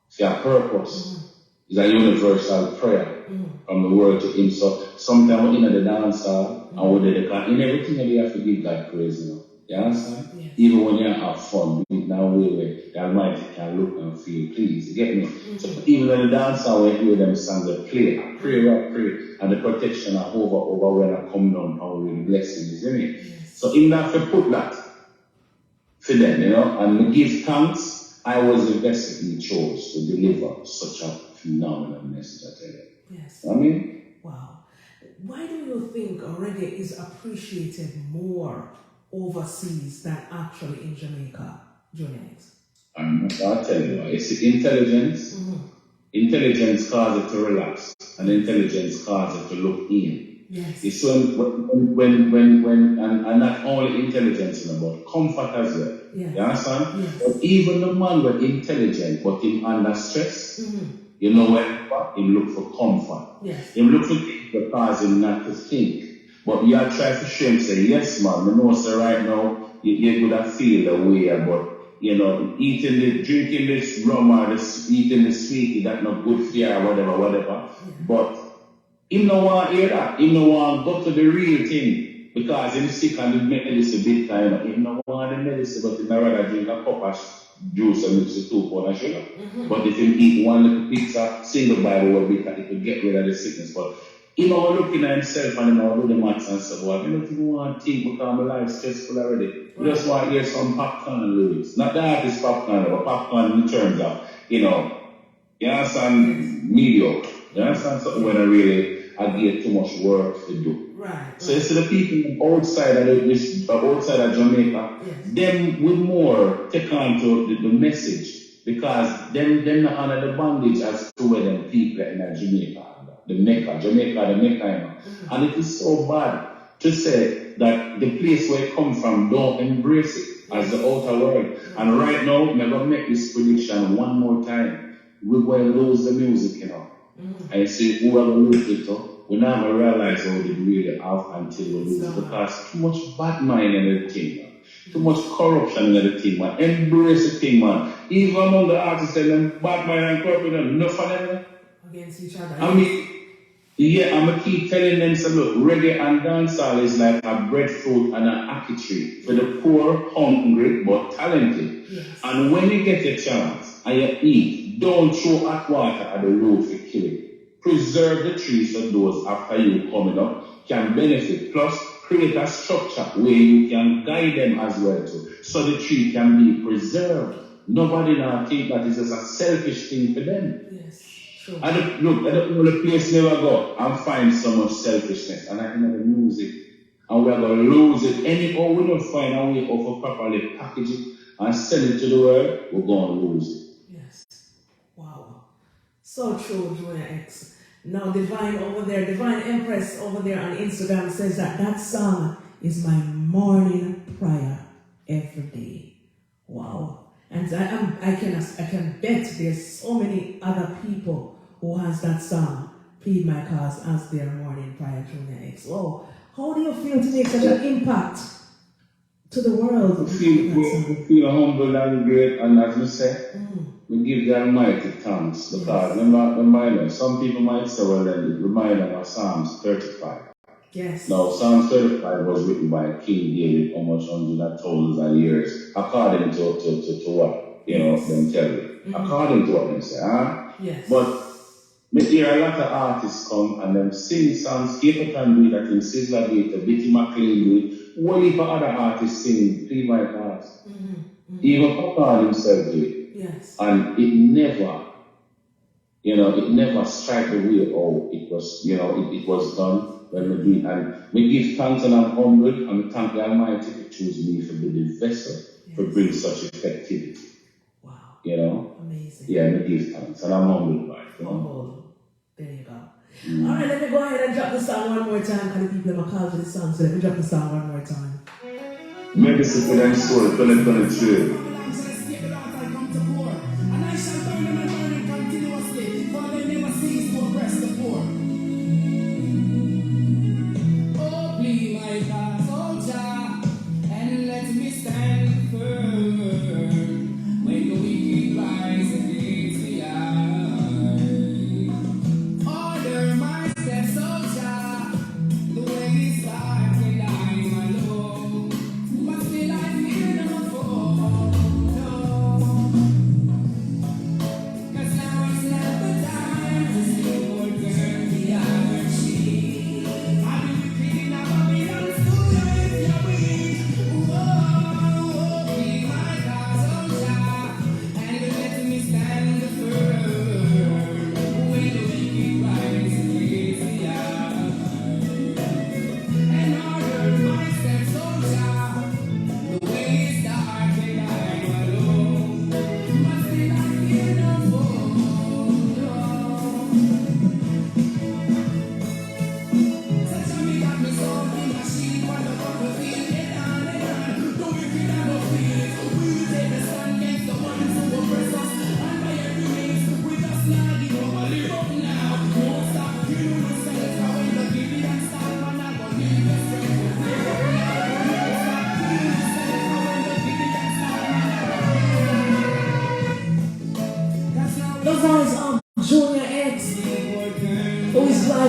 See, our purpose is a universal prayer from the word to Him. So sometimes we're in the dance hall and we're there, in everything that we have to give God praise, You understand? Yes. Even when you have fun, do it now where the Almighty can look and feel pleased. You get me? So even in the dance hall, we hear them songs that play, I pray, and the protection are over when I come down and with blessings, you know? Yes. So in that, to put that for them, and we give thanks. I was the vessel He chose to deliver such a phenomenal message, I tell you. Yes. I mean? Wow. Why do you think reggae is appreciated more overseas than actually in Jamaica, Junior X? I'll tell you why. It's the intelligence. Intelligence causes it to relax, and intelligence causes it to look in. Yes. It's when and not only intelligence, but comfort as well. Yes. You understand? Yes. But even the man with intelligent, but him under stress, whenever he look for comfort. Yes. He look for things that cause him not to think. But you are trying to show him, say, yes, man, I know, so right now, you would have feel the way, but, drinking this rum or eating the sweetie, that's not good for you or whatever. Yeah. But him no want to hear that. Him no want to go to the real thing because him sick and he make medicine big time. Him no want the medicine, but he rather drink a cup of juice and mix it 2 pounds of sugar. But if him eat one little pizza, single Bible will be that he could get rid of the sickness. But he now looking at himself and he now do the maths and stuff. Well, I don't even want to think because my life is stressful already. I just want to hear some popcorn lyrics. Not the artist popcorn, but popcorn in terms of, you understand, mediocre. You understand? Something when I get too much work to do. Right. So you see the people outside of Jamaica, them with more take on to the message because them not under the bondage as to where them people in Jamaica, Jamaica, you know. And it is so bad to say that the place where it come from don't embrace it as the outer world. And right now, I'm gonna make this prediction one more time. We're going to lose the music, you know. And you see, whoever loses it, we never realize how they really have until we lose it. Because too much bad mind in the thing, man. Too much corruption in the thing, man. Embrace the thing, man. Even among the artists, them bad mind and corruption, enough of them. Against each other. I mean, yeah, I'm gonna keep telling them, so look, reggae and dancehall is like a breadfruit and an ackee tree for the poor, hungry, but talented. Yes. And when you get a chance and you eat, don't throw hot water at the road for killing. Preserve the tree so those after you coming up can benefit. Plus, create a structure where you can guide them as well too, so the tree can be preserved. Nobody now think that it's just a selfish thing for them. Yes. True. I don't know the place never go and find so much selfishness. And I know the music. And we're going to lose it. Anyhow, we don't find a way of properly package it and send it to the world, we're going to lose it. Yes. Wow. So true, Junior X. Now, Divine over there, Divine Empress over there on Instagram says that song is my morning prayer every day. Wow. And I can bet there's so many other people who has that song, Plead My Cause, as their morning prayer, Junior X. Oh, how do you feel to make such an impact to the world? We feel humble and great, and as we say, we give the Almighty thanks, because remember, some people might say, well, then it reminds them of Psalms 35. Yes. Now, Psalm 35 was written by King David almost hundreds of thousands of years, according to what, them tell you. According to what they say, huh? Yes. But me hear a lot of artists come and them sing songs, Capleton do it, I think Sizzla do it, Bitty McLean do it, one heap of other artists sing Plead My Cause. Even Papa himself do it. Yes. And it never strike the way how it was, it was done. When we do it, and we give thanks, and I'm humbled, and we thank the Almighty to choose me for being the vessel for bring such effectivity. Wow. Amazing. Yeah, we give thanks, and I'm humbled by it. Humble. There you go. All right, let me go ahead and drop the song one more time, because the people have called for the song, so let me drop the song one more time. Medicine for them soul, 2023.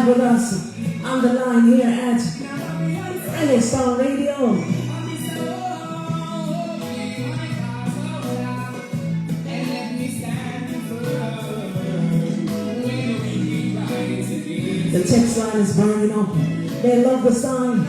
With us on the line here at Reggae Sound Radio. The text line is burning up. They love the song.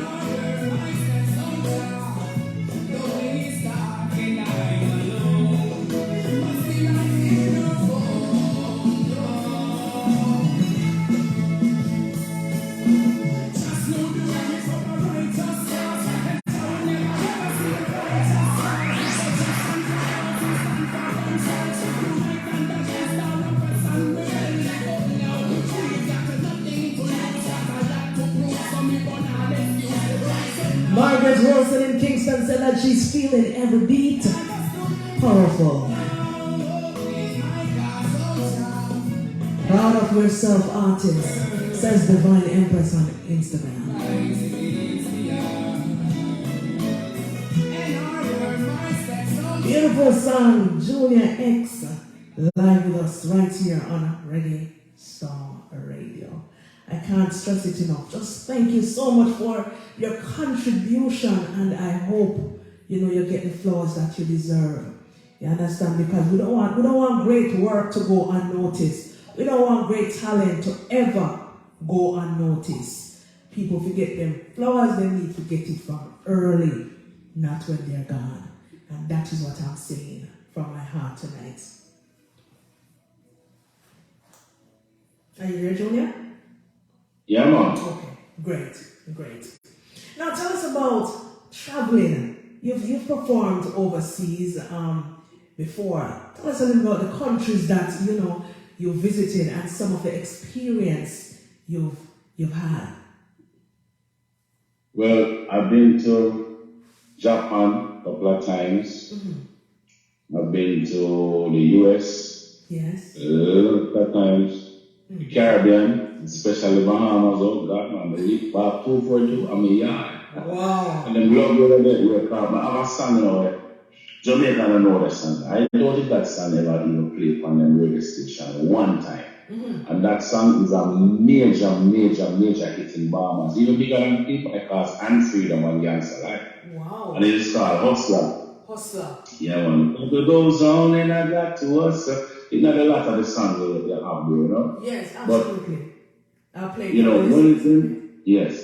that she's feeling every beat. Powerful. Proud of yourself, artist, says Divine Empress on Instagram. Beautiful song, Junior X, live with us right here on Reggae Star Radio. I can't stress it enough. Just thank you so much for your contribution, and I hope you get the flowers that you deserve. You understand? Because we don't want great work to go unnoticed. We don't want great talent to ever go unnoticed. People forget them flowers, they need to get it from early, not when they're gone. And that is what I'm saying from my heart tonight. Are you there, Junior? Yeah, man. Okay, great. Now tell us about traveling. You've performed overseas before. Tell us a little about the countries that you visited and some of the experience you've had. Well, I've been to Japan a couple of times. Mm-hmm. I've been to the US. Yes. A couple of times. Mm-hmm. The Caribbean, especially Bahamas. Oh God, man, the leap back 242. I'm a yard. Wow. And then love you that I have a song now. Jamaica don't know that song. I don't think that song ever even played on them radio station one time. Mm-hmm. And that song is a major hit in Bahamas. Even bigger than people like us and Freedom and Gangsta, right? Wow. And it is called Hustler. Yeah, man. If it goes on and I got to hustle. It's not a lot of the songs that you have there, Yes, absolutely. I'll play yes.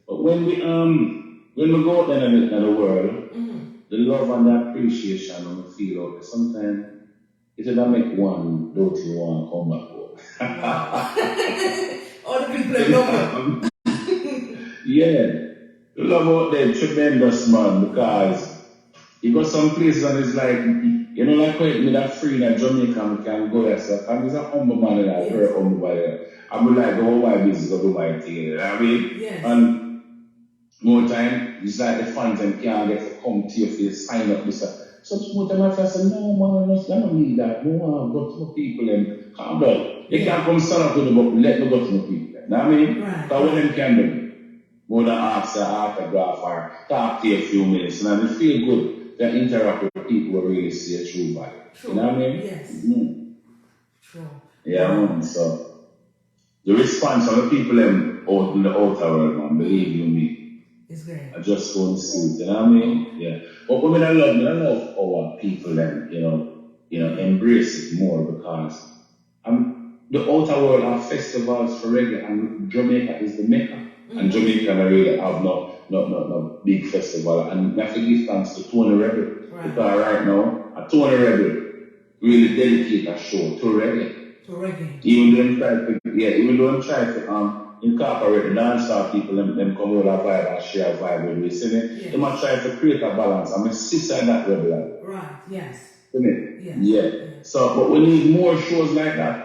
But when we go out there in the world, mm-hmm. the love and the appreciation and the feel of it, sometimes it doesn't make one don't you want to come back home. Wow. All the people love you. Yeah. The love out there tremendous, man, because you got some places and it's like, like when me that free in Jamaica, we can go there, so I'm just a humble man and I'm very humble by there. I'm like, go my business, go do my thing, you know what I mean? Yes. And more time, it's like the fans and can't get to come to your face, sign up, this. So more time I say, no man, I don't need that. No man, go to the people and calm down. You can't come stand up with the book, let me go to the people. You know what I mean? Right. Because what them can do, more than ask an autograph or talk to you a few minutes, and I feel good. That interact with people who really see a true value. True. You know what I mean? Yes. Mm-hmm. True. Yeah, man. So the response of the people out in the outer world, man, believe you me, it's great. I just go and see it. You know what I mean? Yeah. But when I love our people embrace it more because the outer world have festivals for reggae and Jamaica is the Mecca. Mm-hmm. And Jamaica really have no big festival. And I have to give thanks to Tony Rebel. Right. Because right now, Tony Rebel really dedicate a show to reggae. Even though I'm trying to incorporate the dancehall people, them come over a vibe and share a vibe with me. See me? Yes. They might try to create a balance. I'm a sister in that rebel. Right, yes. See me? Yes. Yeah. Yes. So, but we need more shows like that.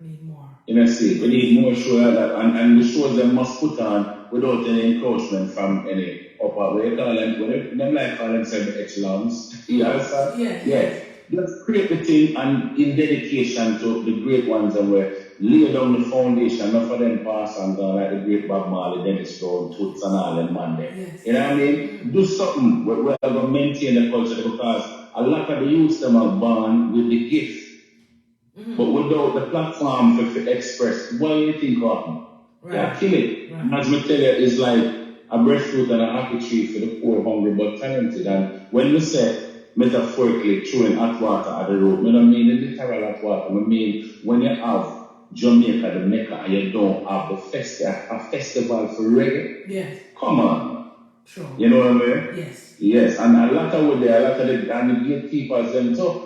Need more. We need more shows like that. And the shows them must put on without any encroachment from any upper way. Call themselves the echelons. You understand? Yes. Yeah. Just create the thing and in dedication to the great ones and we lay down the foundation, not for them pass and go like the great Bob Marley, Dennis Brown, Toots and all them man there. Yes. You know what I mean? Do something where we're going to maintain the culture because a lot of the youths them are born with the gift. Mm-hmm. But without the platform to express, what do you think happen? Right. Yeah, kill it. Right. As me tell you, it's like a breadfruit and an apple tree for the poor, hungry, but talented. And when we say metaphorically throwing hot water at the road, I don't mean the literal hot water. I mean when you have Jamaica, the Mecca, and you don't have a festival for reggae. Yes. Come on. True. You know what I mean? Yes. Yes, and a lot of the gatekeepers them too.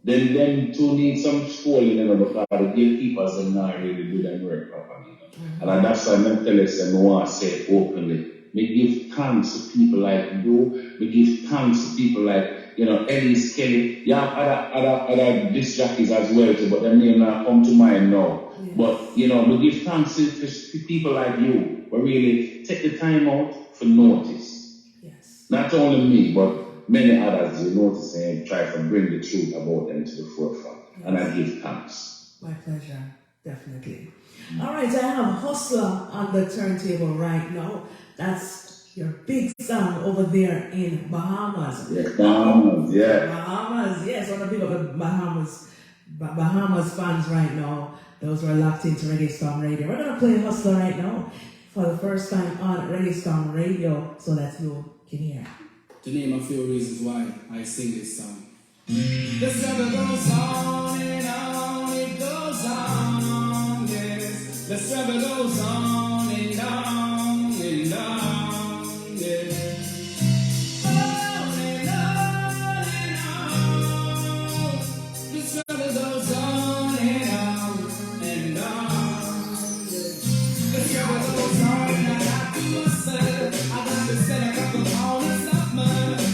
Then them too need some schooling, because the gatekeepers them not really do them work properly. Mm-hmm. And that's why I'm telling them I want to say it openly. We give thanks to people like you. We give thanks to people like, Ellis Kelly. You have other disc jockeys as well too, but their name not come to mind now. Yes. But, we give thanks to people like you who really take the time out for notice. Yes. Not only me, but many others, you notice, and try to bring the truth about them to the forefront. Yes. And I give thanks. My pleasure, definitely. All right, I have Hustler on the turntable right now. That's your big son over there in Bahamas. Yeah, Bahamas, yeah. Bahamas, yes. I want to pick up the Bahamas fans right now. Those who are locked into Reggae Storm Radio. We're going to play Hustler right now for the first time on Reggae Storm Radio so that you can hear. To name a few reasons why I sing this song. The struggle goes on and on, it goes on, yes. The struggle goes on and on and on, yes. On and on and on. The struggle goes on and on and on, yes. The struggle goes on and I got to myself. I got to set a couple of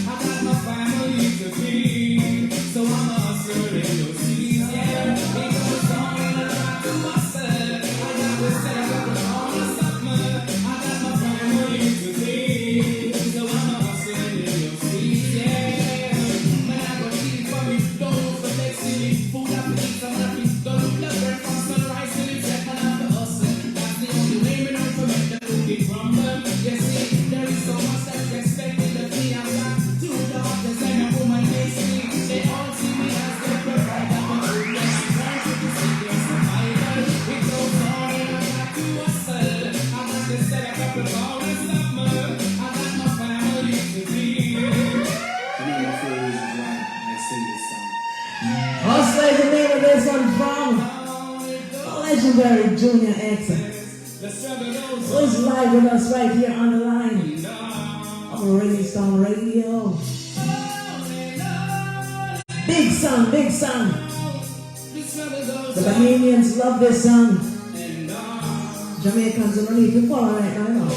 I got my family to feed, so I'm a hustler in your seat, yeah. It goes on and I got to myself. I got to set up all the summer. I got my family to feed, so I'm a hustler in your seat, yeah. Man, I go eat for me, don't look for flexing me. Food up to eat, some happy. Don't look the bird from sunrise till it's set, man, I'm the hustler. That's the only way we know to make the cookie crumble. You see, there is so much that's expected. Hustler is the name of this one from legendary Junior X. Who's live with us right here on the line on Reggae Storm Radio. Big song, big song. The Bahamians love this song. Jamaicans don't need to follow right now, you know.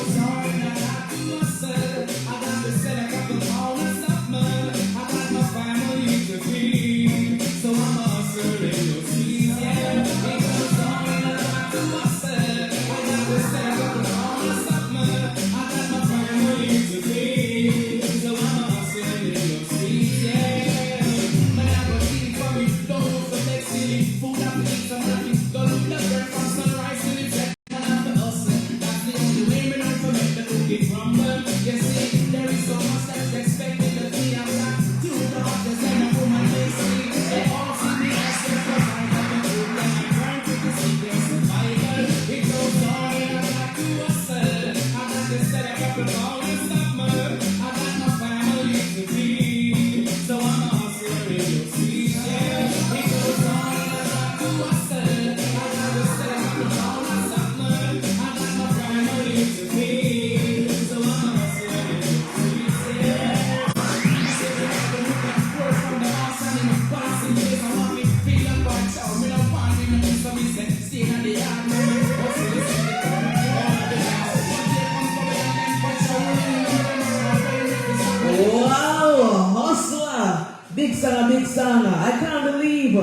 Big song. I can't believe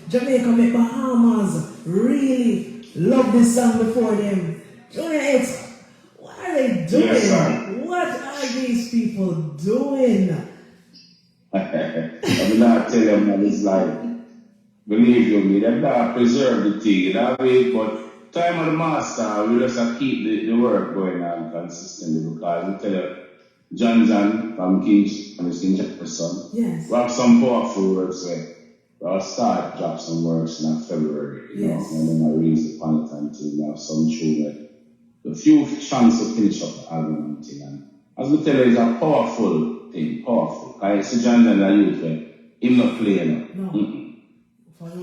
Jamaica and Bahamas really love this song before them. Junior X, what are they doing? Yes, what are these people doing? I'm not telling them that it's like, believe you me, they've got to preserve the thing, you know what I mean? But time of the master, we just have to keep the work going on consistently because we tell you, John from King Jefferson. Yes. Rock some powerful words there. I'll start drop some words in February, you know, and then I release the planet until we have some tune. A few chance to finish up the album and thing. And as we tell you, it's a powerful thing, powerful. I see John I use him not playing. No.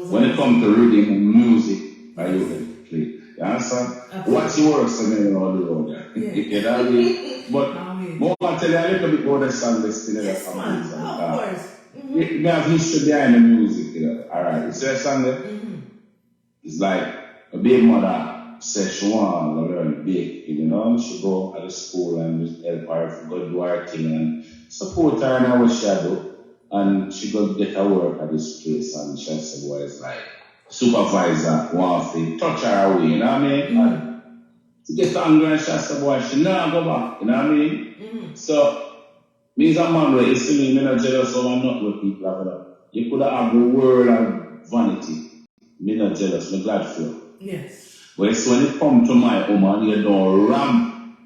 When it comes to reading and music, I use it play. You understand? What's the works and then all the road there. You know what I mean? But more I tell you a little bit about the song listing. Yes, man, of course. We have history behind the music, you know. Alright, you see that song there? It's like a big mother said she want to learn baking, you know. She go to the school and just help her to go do her thing and support her in what she do. And she go get her work at this place and she said, well, it's like supervisor want to touch her away, you know what I mean? And to get angry and she said, boy, she not go back, you know what I mean? So Me is a man where you see me, I'm not jealous of not what people have done. You could have the world of vanity. Me not jealous, me glad for you. Yes. But it's when it come to my woman, you don't ramp.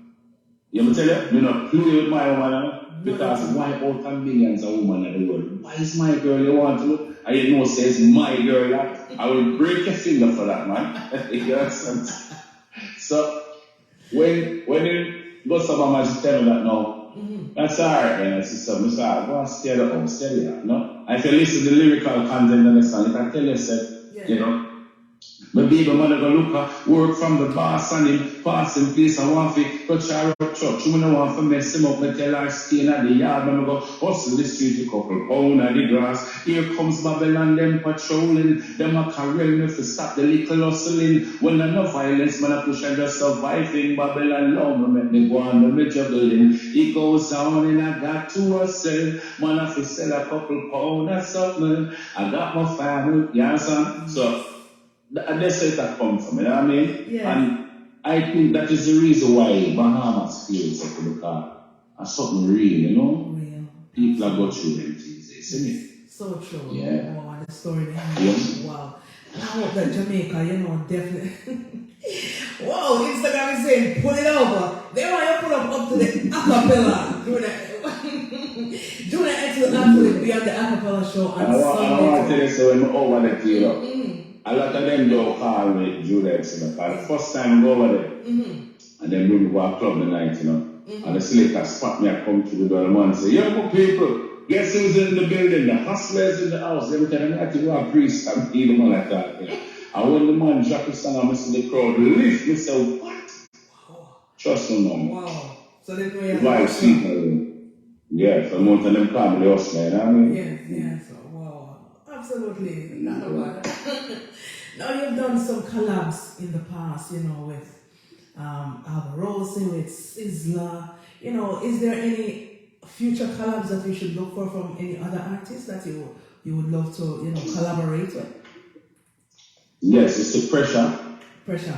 You know what I tell you? Me not play with my woman, because why out of millions of women in the world? Why is my girl you want to? I didn't know says my girl that. I will break your finger for that, man. You understand? So when you go to my man, tell me that now. That's alright, man. Sister, I'm sorry. Go and stay at home, stay there, you know? And if you listen to the lyrical content of the song, you can tell yourself, you know, my baby mother go look at work from the boss and him passing place and want to touch her up church. You don't want to mess him up, me tell her stay in the yard. And I go hustle the street, a couple pound of the grass. Here comes Babylon, them patrolling. Them a carry me to stop the little hustling. When I no violence, man I push and just surviving. Babylon love me, make me go on me juggling. It goes on and I got to hustle. Man I fi sell a couple pound of something. I got my family, you understand? So and that's where that comes from, you know what I mean? Yeah. And I think that is the reason why Bahamas feels like because it's something real, you know? Real. People are go through them things, isn't it? So true. Yeah. Wow, and the story behind Yeah. it. Wow. And I hope that Jamaica, you know, definitely. Wow, Instagram is saying, pull it over. They want you to pull up to the acapella. Junior X will actually be on the acapella show on I want to tell you so when I'm over there, you know. A lot of them don't call me Judex, you know, because the first time I go over there, and then bring me to a club the night, you know, and the selector spot me, I come to the door and say, yo, good people, guess who's in the building? The hustlers in the house. Every time I have to go a priest, I'm even man like that, you know. And when the man drop his song, I see the crowd lift me, say, what? Wow. Trust me, man. Wow. So they know you Vibe people. Yeah, for most of them call me the hustler, you know what I mean? Yes. Wow. Absolutely. Not a bad. Now you've done some collabs in the past, you know, with Alvarosi, with Sizzla. You know, is there any future collabs that we should look for from any other artists that you would love to, you know, collaborate with? Yes, it's the pressure. Pressure.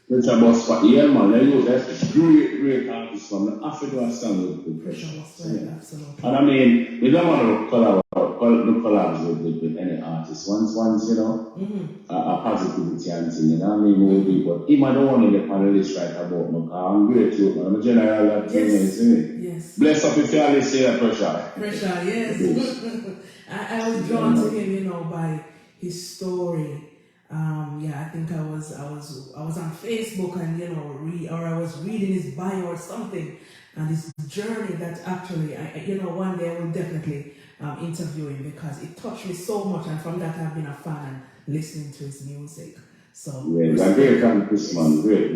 Pressure boss for yeah, man. I know that's great artists from the African song with pressure. Absolutely. And I mean, we don't want to collabs with any artist. Once you know, a positivity and thing, you know what I mean? Maybe, but him, I don't want to get on the list right about me, because I'm great too, man. I'm a general that Yes. Bless up if you always say that pressure. Pressure, yes. I was drawn to him, you know, by his story. I think I was on Facebook and, you know, I was reading his bio or something, and his journey that actually, one day I will definitely interview him, because it touched me so much, and from that I've been a fan and listening to his music. So yeah, a great artist, man. Great.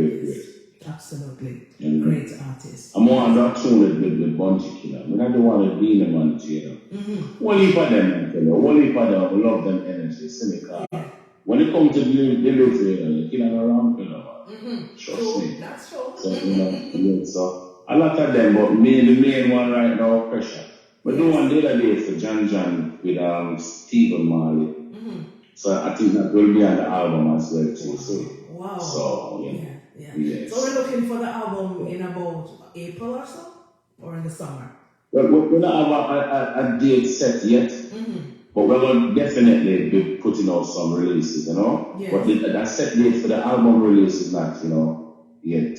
Absolutely. Great artist. I'm more on that tune with Bounty Killer. I mean, I don't want to be in the man, you know. One heap of them, I tell you. One heap of them, I love them energy. See me, when it comes to delivery, you can't around, you know. Trust me. That's true. So, you know, so a lot of them, but the main one right now, pressure. But the one the other day for John with Stephen Marley. So I think that will be on the album as well too. So, wow. So yeah. Yes. So we're looking for the album in about April or so, or in the summer. Well, we don't have a date set yet. But we're going to definitely be putting out some releases, you know? Yes. But that set date for the album release is not, you know, yet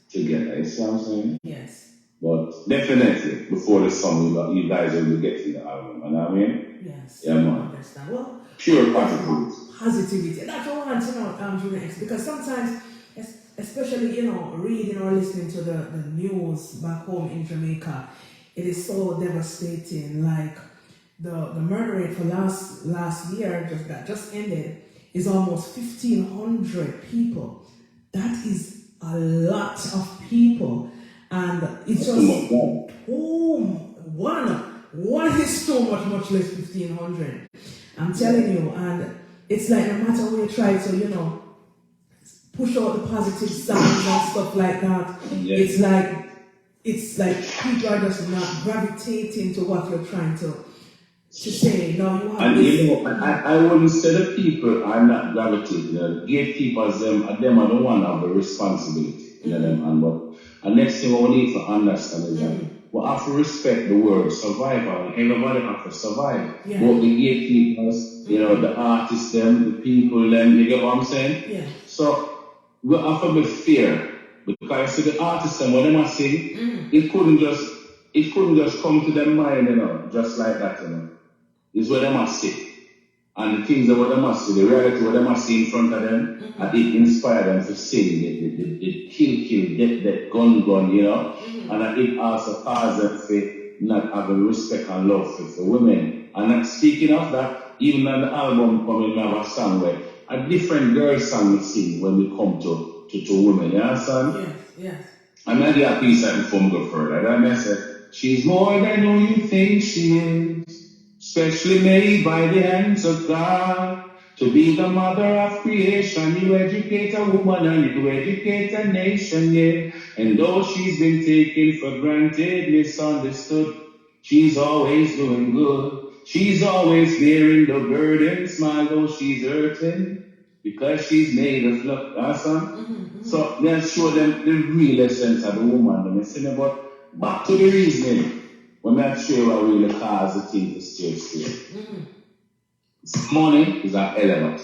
together. You see what I'm saying? Yes. But definitely, before the summer, you guys will be getting the album, you know what I mean? Yes. Yeah, man. I understand. Well, pure positivity. Positivity. That's what I want to know, Junior X, because sometimes, especially, you know, reading or listening to the news back home in Jamaica, it is so devastating. Like, the murder rate for last year that just ended is almost 1,500 people. That is a lot of people, and it's just one is too much less 1,500. I'm telling you, and it's like no matter where you try to, you know, push out the positive sounds and stuff like that, it's like people are just not gravitating to what you're trying to say. No, you have. And you know, I wouldn't say the people are not gravitating. Gatekeepers, them I don't want to have the responsibility. You know them, but the next thing we need to understand is that we have to respect the word survival. Everybody have to survive. Yeah. Both the gatekeepers, the artists, them, the people, them, you get what I'm saying? Yeah. So we have to be fair. Because see the artists them, when they must sing, it couldn't just come to their mind, just like that, It's what they must see. And the things that what they must see, the reality what they must see in front of them, and it inspire them to sing, it kill, get gun, and it also cause them to not having respect and love for women. And speaking of that, even on the album coming, we have a song where a different girl song we sing when we come to women, you understand? Yes. I'm not a piece that inform go further. That I said, she's more than who you think she is, specially made by the hands of God. To be the mother of creation, you educate a woman and you educate a nation, yeah. And though she's been taken for granted, misunderstood, she's always doing good. She's always bearing the burden, smile though she's hurting, because she's made of love. Awesome? So let's show them the real essence of the woman. But back to the reasoning. We're not sure what really caused the thing to stay still. Money is an element.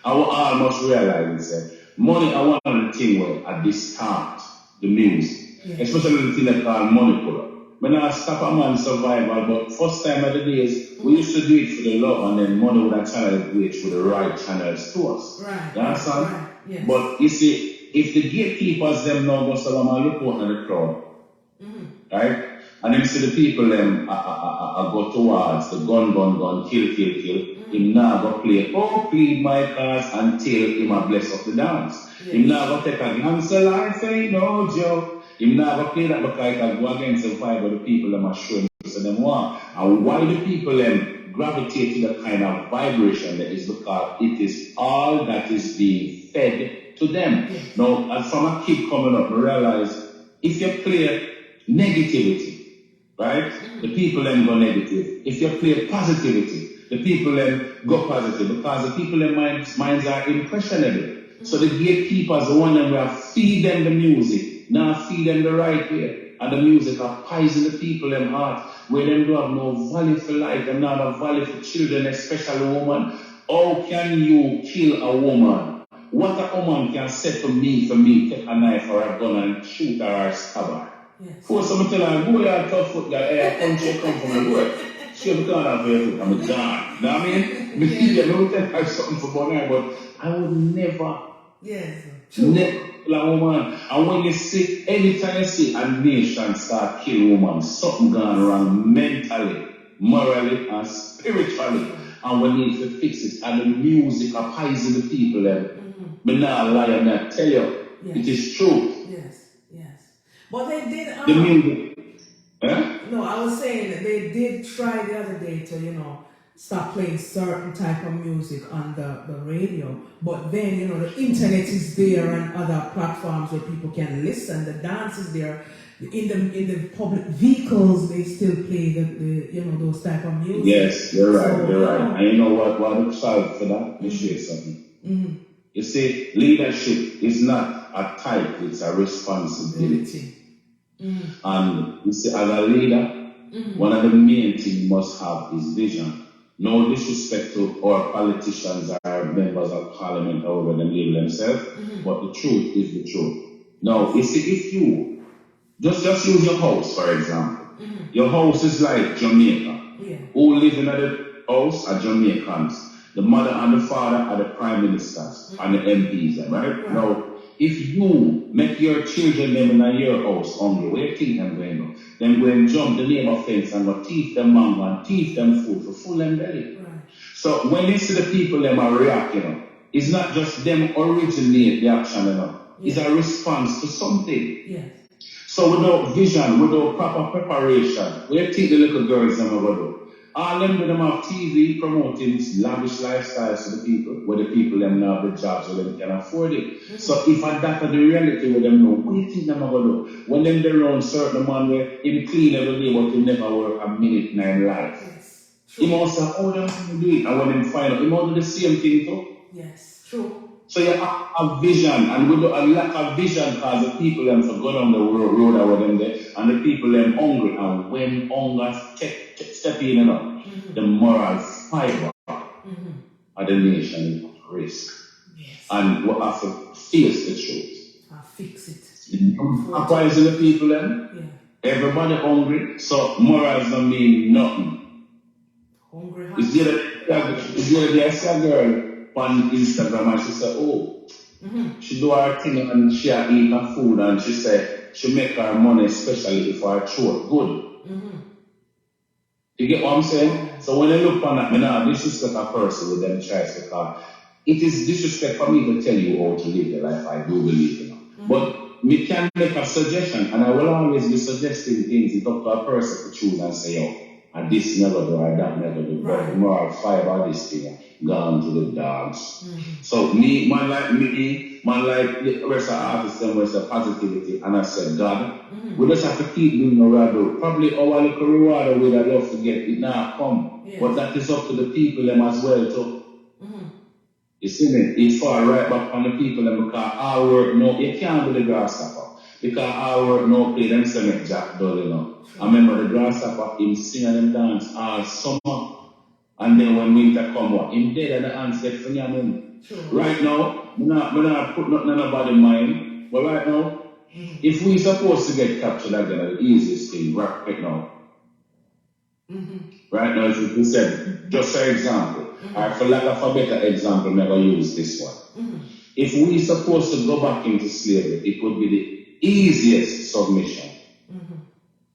I will almost realize that money are one of the things where I distort the music. Especially the thing that called money puller. When I stop a man's survival, but first time of the days, we used to do it for the love, and then money would have channeled it for the right channels to us. Right. You understand? Right. Yes. But you see, if the gatekeepers them now go so long and look out at the crowd, right? And then see the people them go towards the gun, kill. Him now go play, plead my cause until him a bless up the dance. Yes. Him now go take a gangster life, ain't no joke. Him now go play that because it go against the vibe of the people them are showing so them want. And why the people them gravitate to that kind of vibration that is because it is all that is being fed to them. Yes. Now, as from a kid coming up, I realize if you play negativity, right? The people then go negative. If you play positivity, the people then go positive because the people in minds are impressionable. So the gatekeepers, the one that will feed them the music, now feed them the right way. And the music are poison the people in heart, where them do have no value for life, and not have value for children, especially women. How can you kill a woman? What a woman can say to me, take a knife or a gun and shoot her or stab her? Yes. For someone tell her, go your tough foot, that air country come from the work. She have gone out for your foot, I'm gone. You know what I mean? I don't tell her something for bonnet, but I would never. Yes. Never kill a woman. And when you see, anytime you see a nation start killing women, something gone wrong mentally, morally, and spiritually. And we need to fix it. And the music are poison the people. But now lie and not tell you. Yes. It is true. Yes. But they did. The music. No, I was saying that they did try the other day to, stop playing certain type of music on the radio. But then, the internet is there and other platforms where people can listen. The dance is there. In the public vehicles, they still play the those type of music. Yes, you're right. So, you're right. And you know what the solve for that? Let me share something. You see, leadership is not a type; it's a responsibility. And you see, as a leader, one of the main things you must have is vision. No disrespect to our politicians or members of parliament, however they label themselves, but the truth is the truth. Now, you see, if you just use your house, for example. Your house is like Jamaica. Yeah. Who live in the house are Jamaicans. The mother and the father are the prime ministers and the MPs, right? Now, if you make your children them in your house hungry, where you think them going to? Them go and jump the neighbor fence and go teeth them mango and teeth them food for full and belly. Right. So when you see the people them are react, it's not just them originate the action, it's a response to something. Yeah. So without vision, without proper preparation, where you think the little girls them are going to do? All them have TV promoting lavish lifestyles to the people, where the people them now have the jobs where them can afford it. So if I that the reality where them know, what do you think them are going to do? When them they around certain man where him clean every day but him never work a minute in life. Yes. He must say, oh, them can do it. And when them find out, he must do the same thing too. Yes, true. So you have a vision, and we do a lack of vision because the people them for go down the road over them there, and the people them hungry, and when hunger step in, you know, the moral fiber of the nation is at risk. Yes. And we have to face the truth. I'll fix it. Uprising the people them, everybody hungry, so morals don't mean nothing. Hungry. Is there I see a girl on Instagram and she said, oh, she do her thing and she eat her food and she said she make her money especially if her throat good. You get what I'm saying? So when I look on that, I now disrespect a person with them choice because it is disrespect for me to tell you how to live the life I do believe in. But me can make a suggestion and I will always be suggesting things. It's up to a person to choose and say, oh, and this never do or that never do. But the moral fiber of this thing gone to the dogs. So me, man like the rest of the artists them was the positivity and I said, God, we just have to keep doing the right do. Probably our little reward we would love to get it now come. Yes. But that is up to the people them as well too. You see me? It fall right back on the people them because our work no you can't do the grasshopper. Because our work no play them cement Jack Doll, you know. I remember the grasshopper him sing and them dance all summer. And then when winter come what? Him dead and the ants get for him. Right now, I'm not put nothing in nobody's mind. But right now, if we supposed to get captured again, the easiest thing right now. Right now, if we said, just for example, or for lack of a better example, never use this one. If we supposed to go back into slavery, it would be the easiest submission.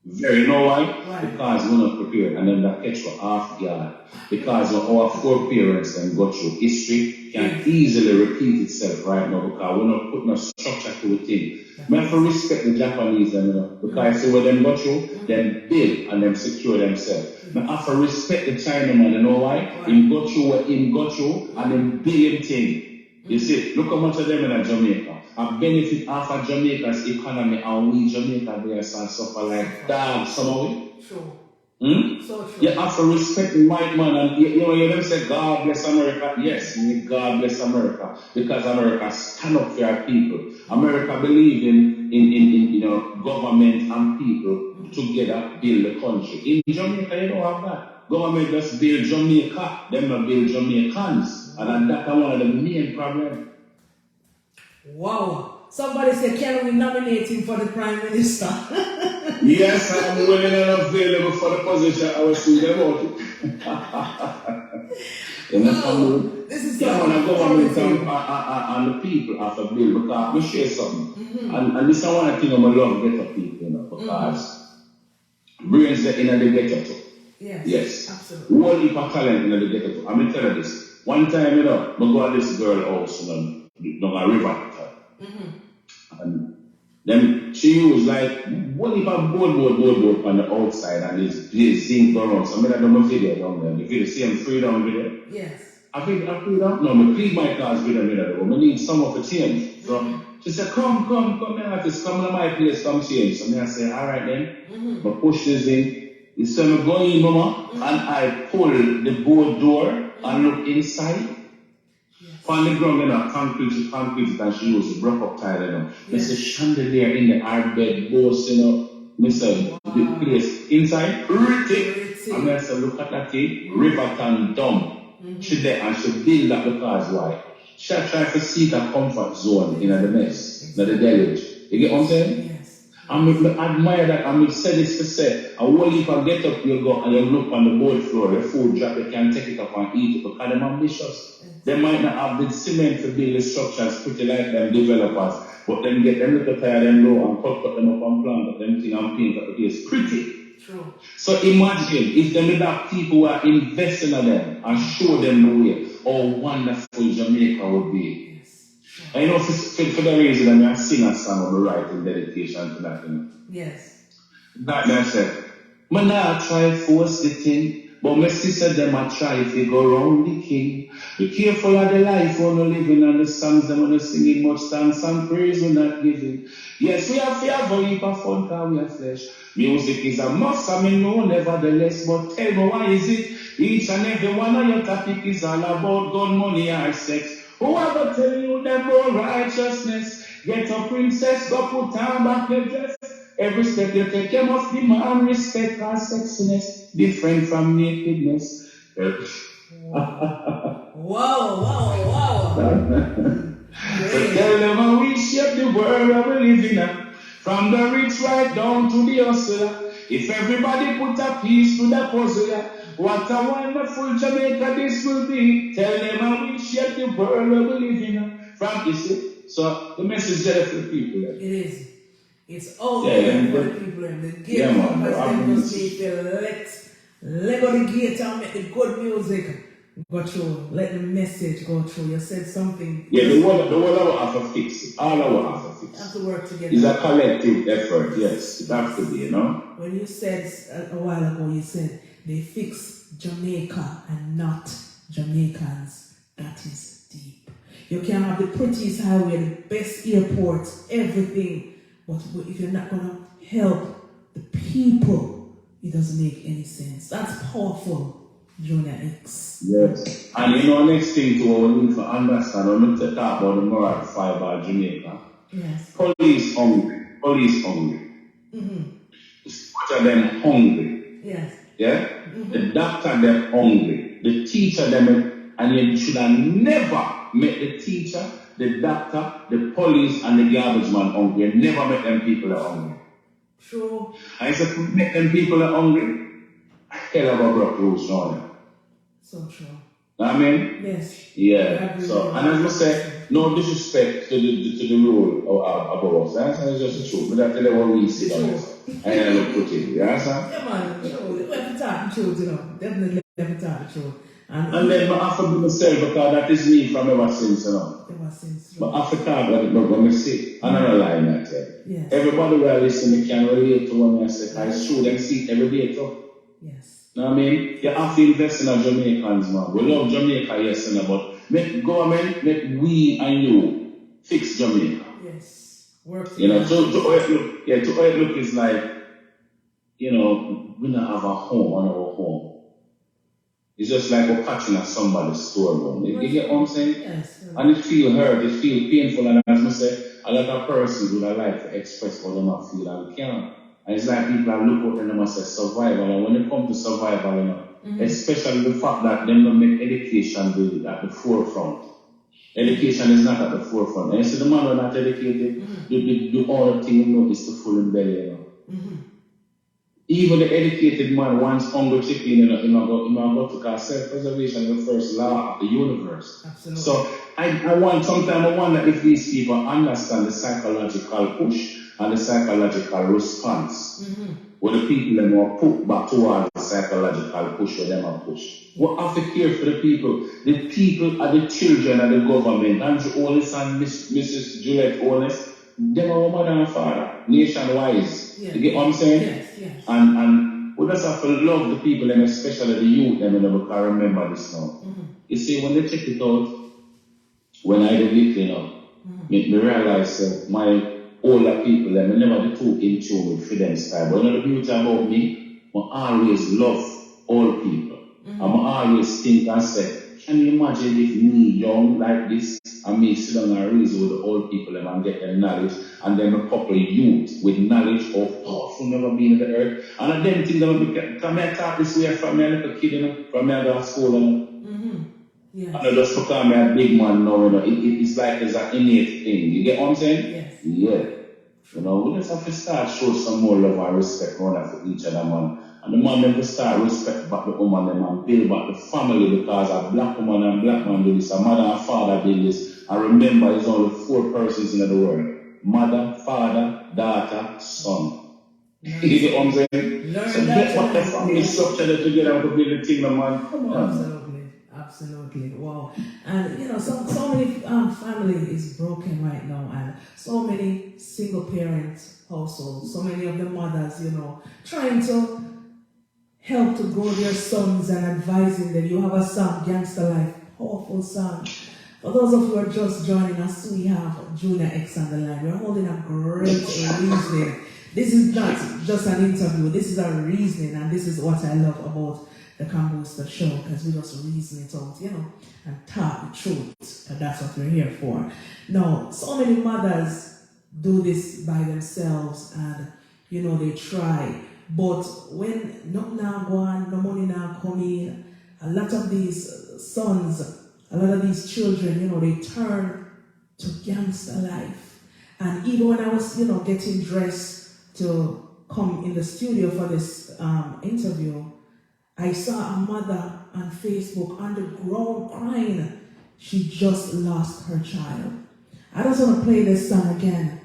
Very know why? Because we're not prepared and then that catch you off guard. Because our foreparents then go through history can easily repeat itself right now because we're not putting a structure to a thing. We have to respect the Japanese them, you know, because see what them go through, them build and them secure themselves. We have to respect the Chinaman, you know why? Him go through what him go through and them build thing. You see, look how much of them in Jamaica. I benefit half of Jamaica's economy and we Jamaica there and suffer like dogs, some of it. True. So true. You have to respect the white man and you know you don't say God bless America. Yes, we God bless America because America stand up for our people. America believe in you know government and people together build the country. In Jamaica you don't have that. Government just build Jamaica, them not build Jamaicans. And that's one of the main problems. Wow. Somebody said, can we nominate him for the Prime Minister? Yes, I'm willing and available for the position. I was thinking about it. This is yeah, when I government and the people have to build because we share something. And this is one thing I'm love ghetto people, you know, because brains are in the ghetto too. Yes. Absolutely. One heap of talent in the ghetto too. I'm going to tell you this. One time, you know, I go to this girl house on a river. And then she used like one heap of board on the outside and this zinc around. So I made a video down there. The video, see him freedom video? Yes. I freedom? No, I clean my class video. I need some of the change. So she said, come here, artist, come to my place, come change. So I say, all right then. I push this in. He said, I go in, mama, and I pull the board door. And look inside. On the ground, you know, concrete, and she used to broke up tile, you know. There's a chandelier in the hard bed, boss, you know. Mr. The place inside, pretty. And I said, look at that thing, Riverton dumb. She there and she build up because why? She try to seek a comfort zone in the mess, not the deluge. You get what I'm saying? I admire that. I say this to say, a whole heap of get up, you go and you look on the board floor, the food drop, you can take it up and eat it because they're ambitious. They might not have the cement to build the structures pretty like them developers, but then get them little tired and low and cut them up and plant them thing and paint up the place pretty. True. So imagine if them have people who are investing in them and show them the way, how wonderful Jamaica would be. I know for the reason that I sing a song of the right in dedication to that, you know. Yes. That I said, I'm not try to force the thing, but my sister them I try to go round the king. Be careful of the life we're not living and the songs them we're singing much thanks and praise we're not giving. Yes, we have fear, but we have fun because we are flesh. Music is a must, I mean no, nevertheless, but tell me why is it? Each and every one of your topic is all about gun, money, or sex. Who ever tell you that more righteousness? Get a princess, go put on back your dress. Every step you take, you must demand respect and sexiness, different from nakedness. Wow. So tell them how we shape the world that we live in. From the rich right down to the hustler. If everybody put a piece to the puzzle, what a wonderful Jamaica this will be. Tell them how we shape the world that we live in. From, you see, so the message there for the people. It is. It's all there for the people. And the gate numbers, them just need to let go the gate and make the good music go through. Let the message go through. You said something. Yeah, the one I have to fix it. All I will have to fix it. Have to work together. It's a collective effort, yes. It has to be, you know. When you said a while ago, you said they fix Jamaica and not Jamaicans. That is deep. You can have the prettiest highway, the best airports, everything. But if you're not going to help the people, it doesn't make any sense. That's powerful. Junior X. Yes. And you know, next thing to what we need to understand, when we talk about the moral fiber of Jamaica, yes. Police hungry. Mm-hmm. The soldier them hungry. Yes. Yeah? Mm-hmm. The doctor them hungry. The teacher them, and you should have never met the teacher, the doctor, the police, and the garbage man hungry. You never met them people that hungry. True. And if you make them people that hungry, hell of a broke rules now. So true. I mean? Yes. Yeah. So, and as I say, no disrespect to the rule above us. That's just the truth. But I tell you what we see on this. And I look put it. You understand? Yeah, man. We have to talk the truth, you know. Definitely have to talk the truth. And then I have to be myself because that is me from ever since, you know. Ever since. But I have to talk about it, but when I see, I'm not lying that tell. Yes. Everybody who listen can relate to what I say. It's true, them see it every day too. Yes. You know what I mean? You have to invest in our Jamaicans, man. We love Jamaica, yes, but make government, make we and you fix Jamaica. Yes. Work. You know, to how it look is like, you know, we don't have a home on our home. It's just like we're catching at somebody's storeroom. You get what I'm saying? Yes. And it feel hurt, it feel painful, and as I say, a lot of persons would have liked to express what they might feel and can't. And it's like people are look out and they must say survival. And when it comes to survival, you know, especially the fact that they don't make education really at the forefront. Education is not at the forefront. And you see the man who is not educated, do all the thing, you know, is to full in belly, you know. Even the educated man wants hungry chicken, you know, he might go to cause self-preservation is the first law of the universe. Absolutely. So I wonder if these people understand the psychological push and the psychological response. Where the people them are put back towards the psychological push where them are pushed. We have to care for the people. The people are the children of the government. Andrew Olis and Mrs. Juliet Olis, them are our mother and father, nation-wise. Yeah. You get what I'm saying? Yes. And we just have to love the people and especially the youth them, and we can remember this now. You see, when they check it out, when I did it, you know, make me realize my older people, them, I never the two in tune with freedom style. But you know the beauty about me, I always love all people. I always think and say, can you imagine if me, young like this, and me sit down and reason with the old people them, and get their knowledge, and then a couple of youth with knowledge of powerful never been in the earth. And I then think that can I talk this way from me a little kid, you know, from me I go to school, you know. Yes. And I just become a big man now, you know. It's like it's an innate thing. You get what I'm saying? Yes. Yeah. You know, we just have to start show some more love and respect for each other, man. And the man them to start respect back the woman them and build back the family because a black woman and black man do this, a mother and father do this. And remember, there's only 4 persons in the world. Mother, father, daughter, son. You get what I'm saying? So get what the family structure together to build the thing, man. Come on. Absolutely. Wow. And you know, so many family is broken right now, and so many single parent households, so many of the mothers, you know, trying to help to grow their sons and advising them. You have a song, Gangster Life, powerful song. For those of you who are just joining us, we have Junior X on the line. We're holding a great reasoning. This is not just an interview, this is a reasoning, and this is what I love about the Kambooster show, because we just reason it out, and talk the truth. And that's what we're here for. Now, so many mothers do this by themselves, and they try. But when nothing now go on, no money now come in, a lot of these sons, a lot of these children, they turn to gangster life. And even when I was, getting dressed to come in the studio for this interview, I saw a mother on Facebook on the ground crying. She just lost her child. I just want to play this song again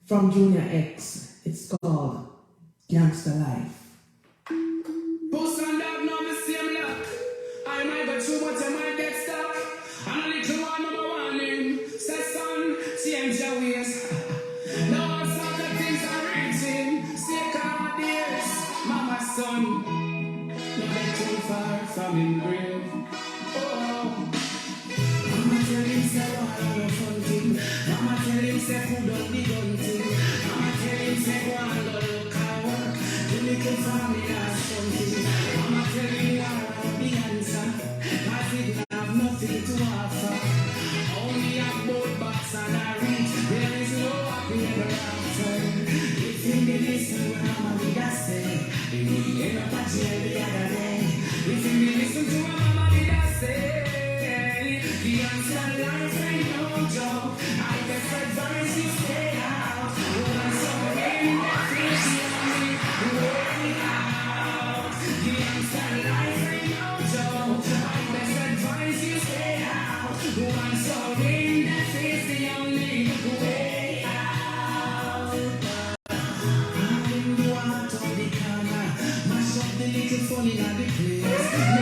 from Junior X. It's called Gangster Life. Post and dog know the same luck. I might go through, but I might get stuck. And a little one number warning. Say son, change your ways. No sort of things are written. Stay calm, dears. Mama, son, not too far from him grave. Oh, Mama tell him say what I love fun thing. Mama tell him say put up the gun thing. Mama tell him say go and go look at work. You little family has something. Mama tell him what the answer. Cause it have nothing to offer. Only a boat box and a reach. There is no happy ever after. If you did listen when Mama did I say, you would end up at jail the other day. If you did listen to what Mama did I say, the answer life ain't no joke. I best advise you stay out. Woman, so in that is the only way out. The answer life ain't no joke. I best advise you stay out. Woman, so in that is the only way out. I'm the one to the corner. Mash up the little phone in the place. Most people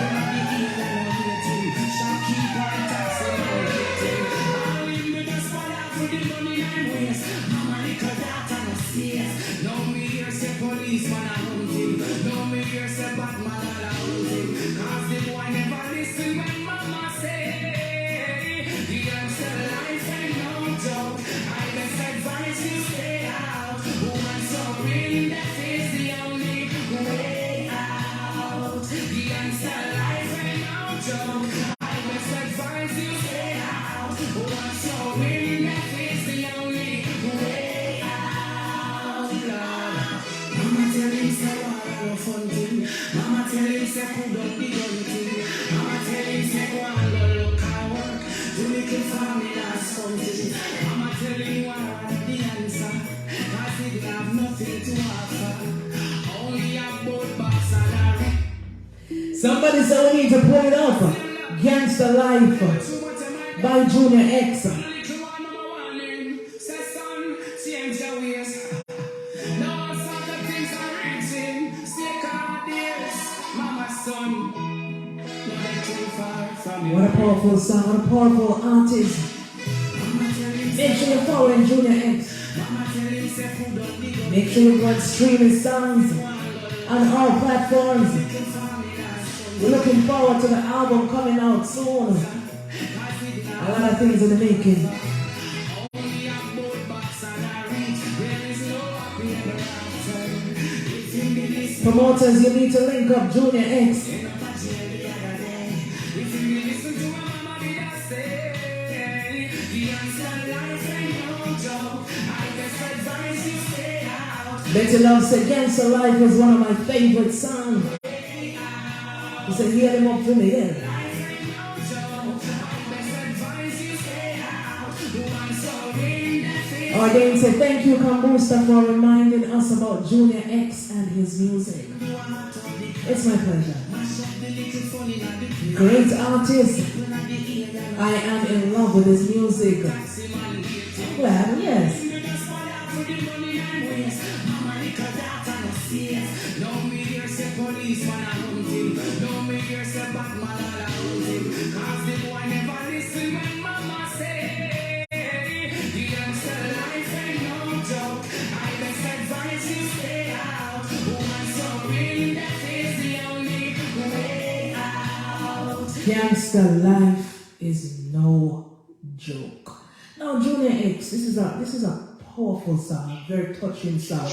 are the heel and waiting. Shall keep on taxing and waiting. I'm in the dust for that for the money and waste. Mama little data no CS. No me here say policeman a hunting. No me here say Batman a hunting. Cause the boy never listen when Mama say the answer life ain't no joke. I best advise you stay out. Woman so real that is the only way out. The answer life ain't no joke. I best advise you stay out. Woman so real that is the only way out. Lord. Mama tell him say what a love fun thing. Mama tell him say put up the gun thing. Mama tell him say go and go look at work. You little family has something. Mama tell him what the answer. Cause it have nothing to offer. Only a boat box and a ring. Somebody said we need to pull it up. Gangster Life by Junior X. Little one number warning. Say son, change your ways. No sort of things are written. Stay calm, dears. Mama, son, not too far from you. What a powerful song, what a powerful artist. Make sure you're following Junior X. Make sure you go and stream his songs on all platforms. We're looking forward to the album coming out soon. A lot of things in the making. Promoters, you need to link up Junior X. Betty Love said Gangster Life was one of my favorite songs. He said, hear them up to me then. Ordain said, thank you, Kambooster, for reminding us about Junior X and his music. It's my pleasure. Great artist. I am in love with his music. I'm glad, yes. No me here say policeman a hunting. No me here say Batman a hunting. Cause the boy never listen when Mama say the gangster life ain't no joke. I best advise you stay out. Woman so real that is the only way out. Gangster Life is no joke. Now, Junior X, this is a powerful song, a very touching song.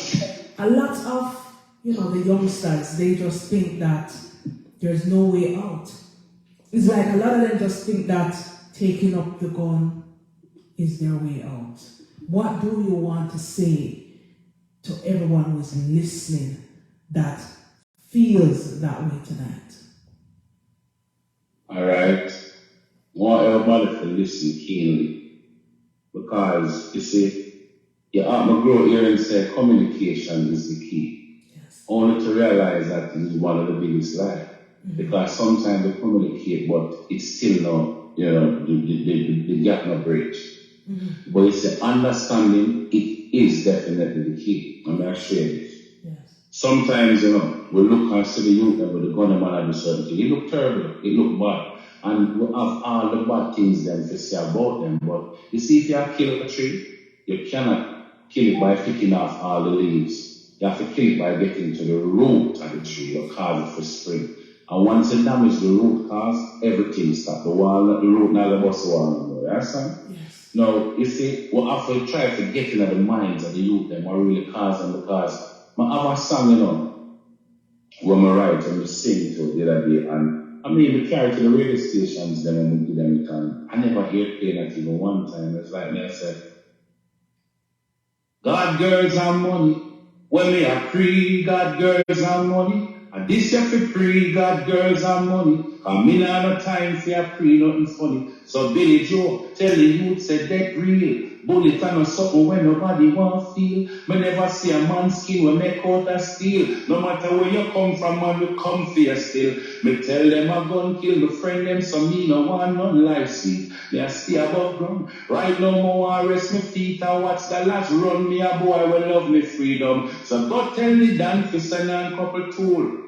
A lot of the youngsters, they just think that there's no way out. It's like a lot of them just think that taking up the gun is their way out. What do you want to say to everyone who is listening that feels that way tonight? All right. I want everybody to listen keenly. Because, you see, you have to grow here and say communication is the key. Yes. Only to realize that is one of the biggest lies. Because sometimes we communicate, but it's still not, the gap not bridge. But it's the understanding, it is definitely the key. I'm going to share this. Yes. Sometimes, we look and see the youth and with the gun man and do certain things. It look terrible, it look bad. And we have all the bad things them to say about them. But you see, if you kill a tree, you cannot kill it by picking off all the leaves. You have to kill it by getting to the root of the tree or cause it for spring. And once you damage the root cause, everything stops. The wall, the root, now the bus wall. You understand? Yes. Now, you see, we have to try to get into the minds of the youth, them, what really cause them, because I have a song, when I write and I sing to the other day, and I mean, we carry to the radio stations, then when we do them, and I never hear playing it even one time. It's like me, I said, God, girls, and money. When me are free, God, girls, and money. And this year for free, God, girls, and money. Cause me not no time for a free, nothing funny. So Billy Joe, tell the youth, say that real. Bullet and no something when nobody want feel. Me never see a man's skin when make out a steel. No matter where you come from, man, we come for you still. Me tell them a gun kill my friend them, so me no want none life sweet. Me a stay above ground. Right now, me want rest my feet and watch the last run. Me a boy will love me freedom. So go tell the Dan to send a couple tool.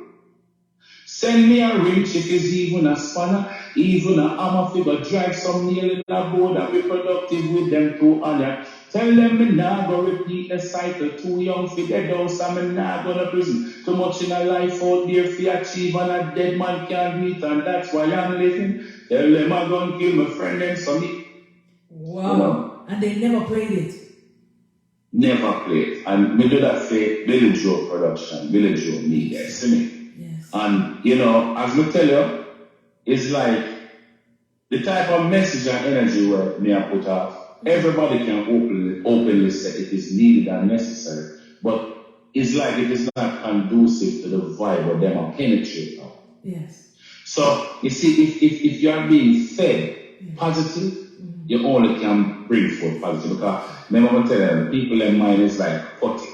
Send me a wrench if it's even a spanner, even a hammer figure, drive some nail in a board and be productive with them too honor. Tell them me nah go repeat the cycle, too young for dead down, so me nah go to prison. Too much in a life out there for achieve and a dead man can't meet, and that's why I'm living. Tell them I gonna kill my friend and so me. Wow. And they never played it. Never played. And me do that for Billy Joe production, Billy Joe media, see me? And, as we tell you, it's like the type of message and energy where me I put out, everybody can openly say it is needed and necessary, but it's like it is not conducive to the vibe of them are penetrate now. Yes. So, you see, if you are being fed positive, you only can bring forth positive. Because, remember I tell you, the people in mind is like 40.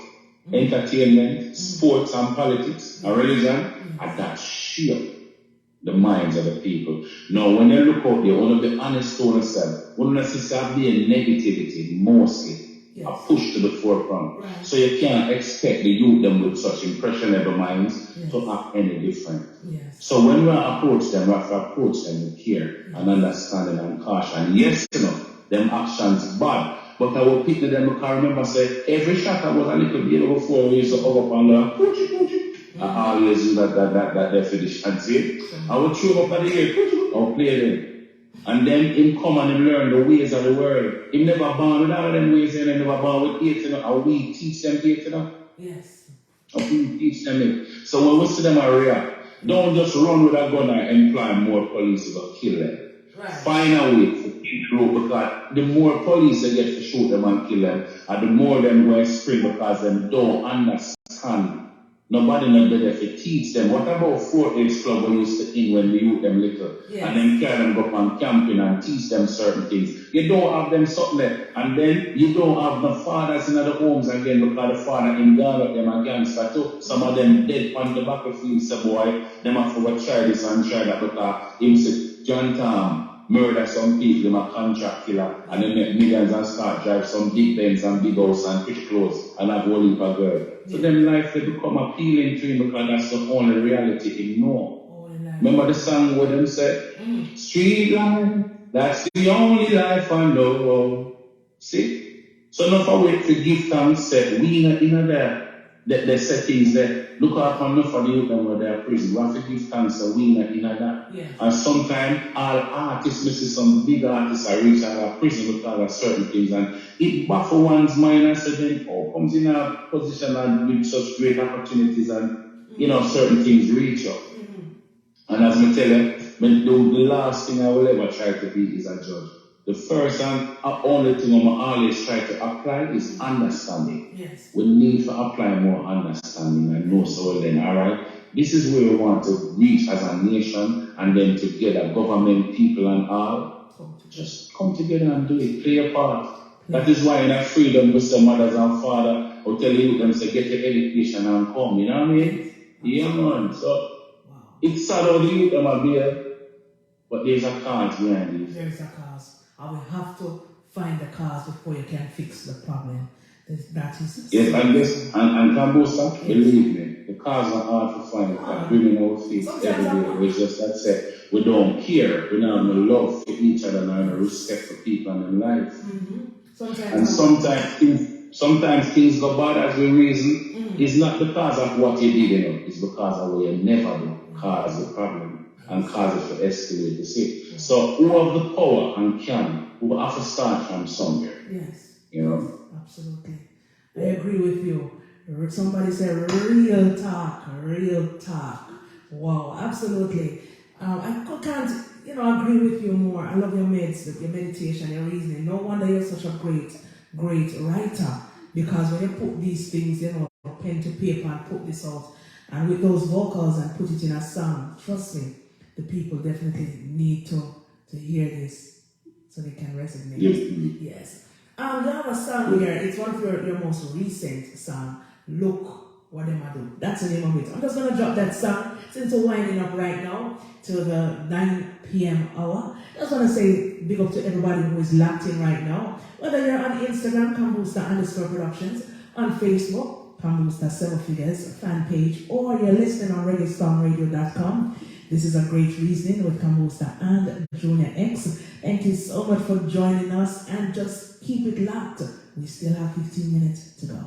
Entertainment, sports and politics, and religion, and that shape the minds of the people. Now, when you look out there, one of the honest to yourself, one of the sisters being negativity mostly are pushed to the forefront. Right. So you can't expect the youth them with such impressionable minds to act any different. Yes. So when we approach them, we have to approach them with care and understanding and caution. Yes, them actions bad. But I will pick them because I remember say every shot I was a little bit before we used to go up on the I always do that they finish and see. I would throw up at the air, I'll play them. And then him come and him learn the ways of the world. He never born with all them ways and he never born with it, and we teach them it, Yes. And we teach them it. So when we see them react, don't just run with a gun and employ more police to kill them. Right. Find a way to kill them because the more police they get to shoot them and kill them, and the more them go and spring because them don't understand. Nobody not there to teach them. What about 4-H club we used to in when we youth them little? Yes. And then carry them go on camping and teach them certain things. You don't have them something there. And then you don't have the fathers in the homes again because the father in Ghana them a gangster too. Some of them dead on the battlefield, say boy, them have to try this and try that because him say John Tom murder some people, them a contract killer, and then make millions and start drive some big Benz and big house and pretty clothes and have whole heap of girl. So them life they become appealing to him because that's the only reality he know. Remember the song where them said, street life, that's the only life I know. See? So enough of wait to give thanks, say, we in there. They say things that look up on enough of the youth where they're prison. We have to give thanks to we in that. Yeah. And sometimes all artists, misses some big artists are reach out of prison because of certain things, and it baffles one's mind and says then comes in a position and with such great opportunities and certain things reach up. And as I tell you, the last thing I will ever try to be is a judge. The first and only thing I'm always try to apply is understanding. Yes. We need to apply more understanding and know so then, alright? This is where we want to reach as a nation, and then together, government, people and all, just come together and do it, play a part. That is why in that freedom, Mr. Mothers and Father will tell you them say get your education and come, you know what I mean? Yeah man, so it's sad how the youth them are there, but there's a cause behind this. There's a cause. I will have to find the cause before you can fix the problem. That is yes, and this and Kambooster, believe me, the cause are hard to find. Women out feet every day. It's just that said, we don't care. We don't have no love for each other and no respect for people and their life. And sometimes things go bad as we reason. It's not because of what you did, you know. It's because of what you never do. Cause the problem and cause it to escalate the sick. So who have the power and can, who have to start from somewhere. Yes. You know? Absolutely. I agree with you. Somebody said real talk, real talk. Wow, absolutely. I can't, agree with you more. I love your meds, your meditation, your reasoning. No wonder you're such a great writer. Because when you put these things, pen to paper and put this out, and with those vocals and put it in a song, trust me, the people definitely need to hear this so they can resonate. Yes. You have a song here. It's one of your most recent song. Look What Them I Do. That's the name of it. I'm just gonna drop that song since we're winding up right now to the 9 p.m. hour. Just wanna say big up to everybody who is locked in right now. Whether you're on Instagram, Kambooster_Productions, on Facebook, Kambooster 7 Figures fan page, or you're listening on reggaestongradio.com. This is a great reasoning with Kambooster and Junior X. Thank you so much for joining us, and just keep it locked. We still have 15 minutes to go.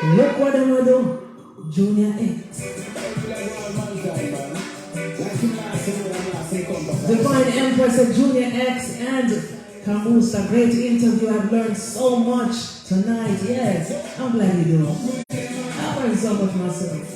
Look what I'm gonna do, Junior X. Divine Empress of Junior X and Kambooster. Great interview. I've learned so much tonight. Yes, I'm glad you do. I learned so much myself.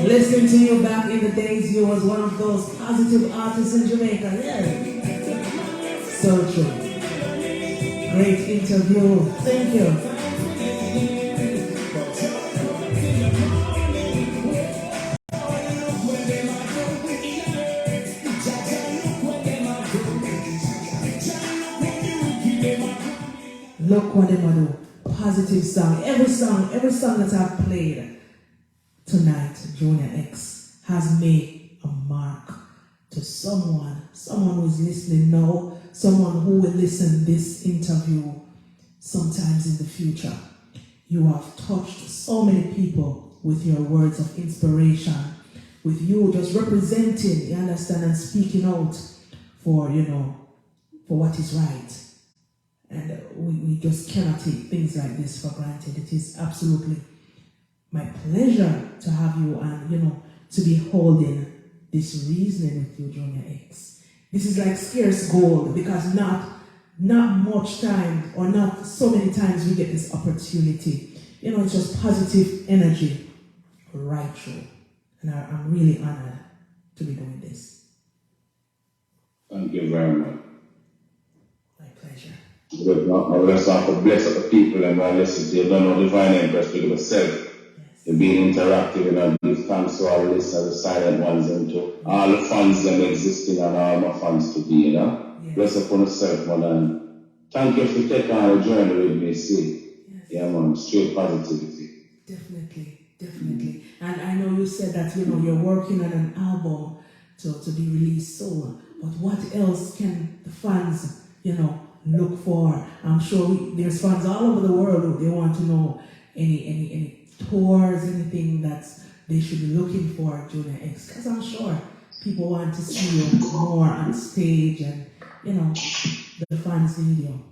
Listening to you back in the days, you was one of those positive artists in Jamaica. Yeah. So true. Great interview. Thank you. Look what them do. Positive song. Every song that I've played tonight, Junior X, has made a mark to someone who's listening now, someone who will listen this interview sometimes in the future. You have touched so many people with your words of inspiration, with you just representing, you understand, and speaking out for, for what is right. And we just cannot take things like this for granted. It is absolutely my pleasure to have you and, to be holding this reasoning with you, Junior X. This is like scarce gold because not much time or not so many times we get this opportunity. It's just positive energy right through. And I'm really honored to be doing this. Thank you very much. My pleasure. Let's not bless other people and listen to you. Don't know divine impress with yourself. Yes. You're being interactive and I give thanks to all the listeners, the silent ones, and to all the fans that are existing and all my fans to be, Yes. Bless upon yourself, man, and thank you for taking on a journey with me, see. Yes. Yeah, man, straight positivity. Definitely. And I know you said that, you're working on an album to be released soon. But what else can the fans, look for? I'm sure there's fans all over the world who they want to know any tours, anything that they should be looking for, Junior X. Because I'm sure people want to see you more on stage and, the fans need you.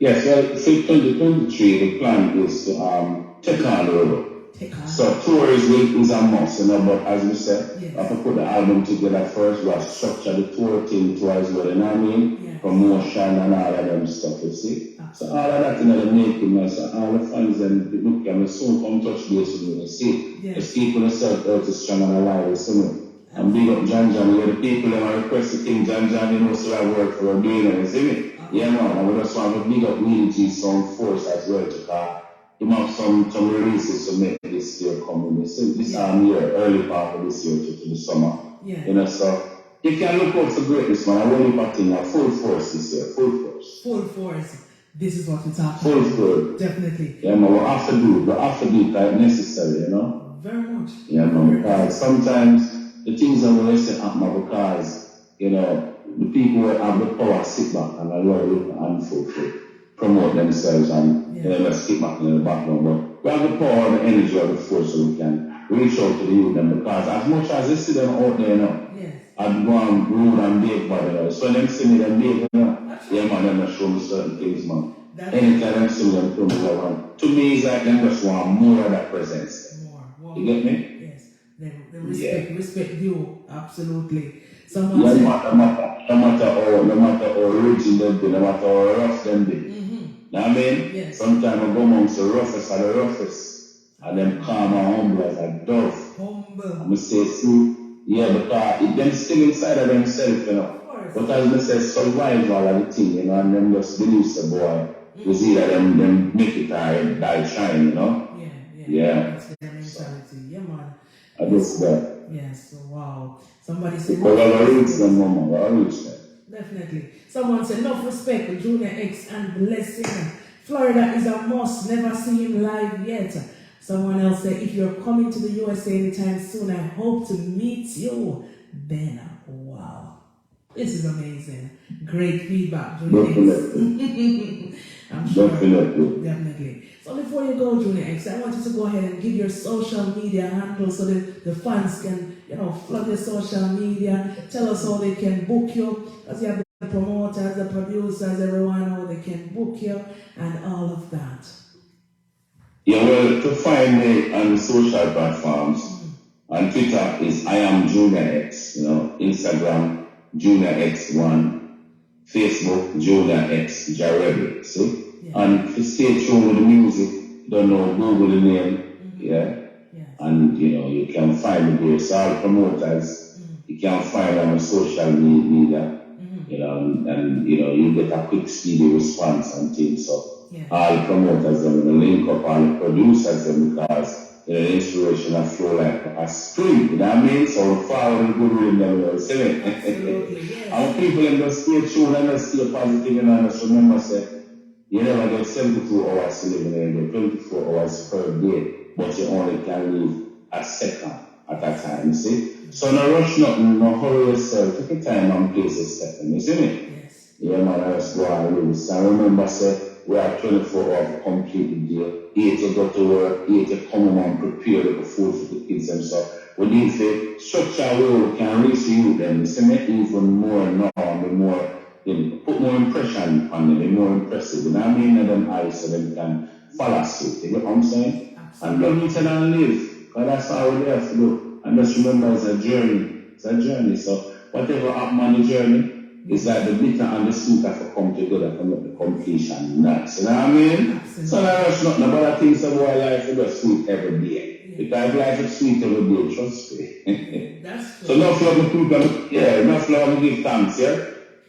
Yes, well, for 2023, the plan is to take on the road. So tours is a must, but as we said, Yes. I have to put the album together first. We have structured the tour thing to as well, Yes. Promotion and all of them stuff, you see. So all of that in the making, so all the fans and look at me soon come touch base with me, you see. Yes. Just keep yourself out is strong and alive, you see me. And big up John, you're the people that are requesting John, so I work for a doing, you see me. Yeah, man, and we just want to big up Willie G Sound Force as well to you have some releases to make this year coming. This year, early part of this year to the summer. Yeah. So you can look out for greatness, man. I want you back in full force this year, full force. Full force. This is what we're talking full about. force. Definitely. Yeah, man, we have to do it like necessary, Very much. Yeah, man, because sometimes the things that we listen happen because, the people who have the power sit back and allow you and fulfill. Promote themselves and let's keep back in the background. But we have the power and the energy of the force so we can reach out to the youth them because as much as they see them out there I'd go and rude and big by them. So when them see me them big, yeah man, them show me certain things, man. Anytime them see me them show me that one. To me it's like them just want more of that presence. More. You get me? Yes. They respect you, absolutely. No matter how rich they be, no matter how rough them be. You know what I mean? Yes. Sometimes I go amongst the roughest of the roughest. And them calm and humble as a dove. Humble. I say, see, because them still inside of themselves, But as I say, survival of the thing, and them just believe the boy. You see that them make it or die shine, Yeah. That's their mentality. Yeah, man. I guess that. Yes, wow. Somebody said... Because I reach them, Mama, I reach them. Definitely. Someone said, enough respect for Junior X and blessing. Florida is a must. Never see him live yet. Someone else said, if you're coming to the USA anytime soon, I hope to meet you then. Wow. This is amazing. Great feedback, Junior X. I'm sure. Definitely. So before you go, Junior X, I want you to go ahead and give your social media handle so that the fans can, flood your social media. Tell us how they can book you. Because you have the promoters, the producers, everyone, how they can book you and all of that. Yeah, well, to find me on the social platforms, on Twitter is I am Junior X, Instagram, Junior X1, Facebook, Junior X, Jarebi, see? Yeah. And to stay tuned with the music, don't know, Google the name, and, you can find me there. So all the promoters, you can find on the social media, and you get a quick, speedy response and things. So all the promoters, them will link up all the producers, them because the inspiration of flow like a spring, you know what I mean? So follow the good rhythm them will see it. And people them just stay tuned and just stay positive and just remember say you never get 72 hours to live in a day, 24 hours per day, but you only can live a second at a time, you see? So no rush nothing, no hurry yourself, take your time and place a step, you see me? Yes. Yeah man, I just go and live. So remember say we are 24 hours completely deal. 8 to go to work, 8 to come home and prepare the food for the kids and stuff. We need to structure where we can reach you them, to make even more norm, more, you know, put more impression on them, be more impressive. You know what I mean? And them eyes so them can follow suit. You know what I'm saying? And love each other and live. Because that's all we have to do. And just remember it's a journey. It's a journey. So whatever happen on the journey, it's like the bitter and the sweet have to come together to make the completion nice. You know what I mean? Absolutely. So that's not about things about life is just sweet every day. Because life is sweet every day, trust me. That's true. So enough love the people, enough love to give thanks, yeah?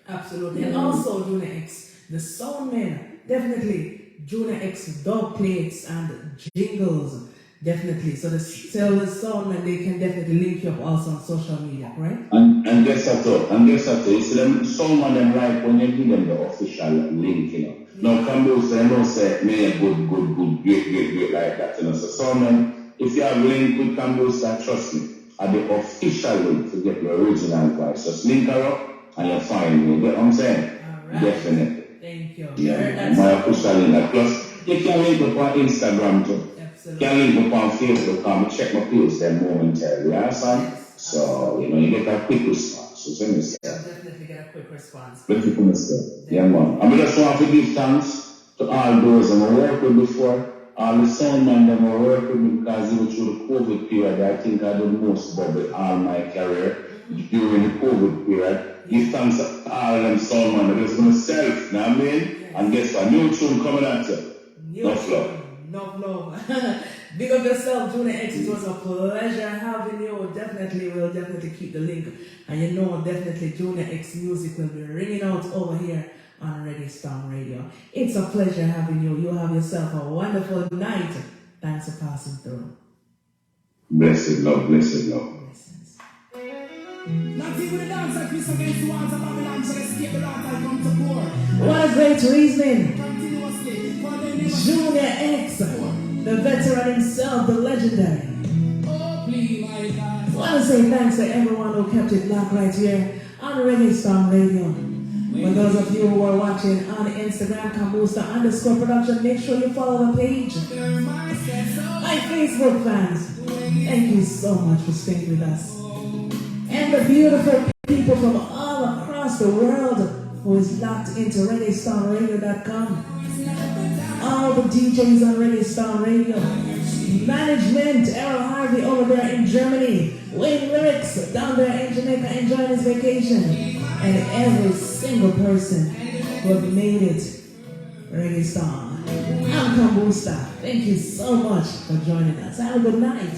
Absolutely. And also Junior X, the soundman, definitely Junior X dog plates and jingles. Definitely. So the soundman, they can definitely link you up also on social media, right? And guess what too? You see them someone them like when you give them the official link, you know. Now Kambooster, you know, say me a good, great like that, you know. So someone, if you have a link with Kambooster, trust me, at the official link to get the original price. Just link her up and you'll find me. You get what I'm saying? All right. Definitely. Thank you. Yeah, my official link. Plus, you can link up on Instagram too. Absolutely. Can link up on Facebook, come check my posts there momentarily, you understand? Yes. So, you know, you get a quick response. So, you'll definitely get a quick response. Quick response. Yeah, man. I just want to give thanks to all those I worked with before, all the soundmen that I worked with because even through the COVID period, I think I did the most about all my career during the COVID period. Give thanks to all them soundmen that just going to self, you know what I mean? Yes. And guess what? New tune coming at you. No flow. No. Big up yourself, Junior X. It was a pleasure having you. We'll definitely keep the link. And you know, definitely Junior X music will be ringing out over here on Reggae Storm Radio. It's a pleasure having you. You have yourself a wonderful night. Thanks for passing through. Blessed love. Blessings. What a great reasoning. Junior X, the veteran himself, the legendary. I want to say thanks to everyone who kept it locked right here on Reggae Storm Radio. For those of you who are watching on Instagram, Kambooster_production, make sure you follow the page. My Facebook fans, thank you so much for staying with us. And the beautiful people from all across the world who is locked into ReggaeStormRadio.com. All the DJs on Reggae Storm Radio. Management, Errol Harvey over there in Germany. Wayne Lyrics down there in Jamaica enjoying his vacation. And every single person who have made it Reggae Storm. I'm Kambooster. Thank you so much for joining us. Have a good night.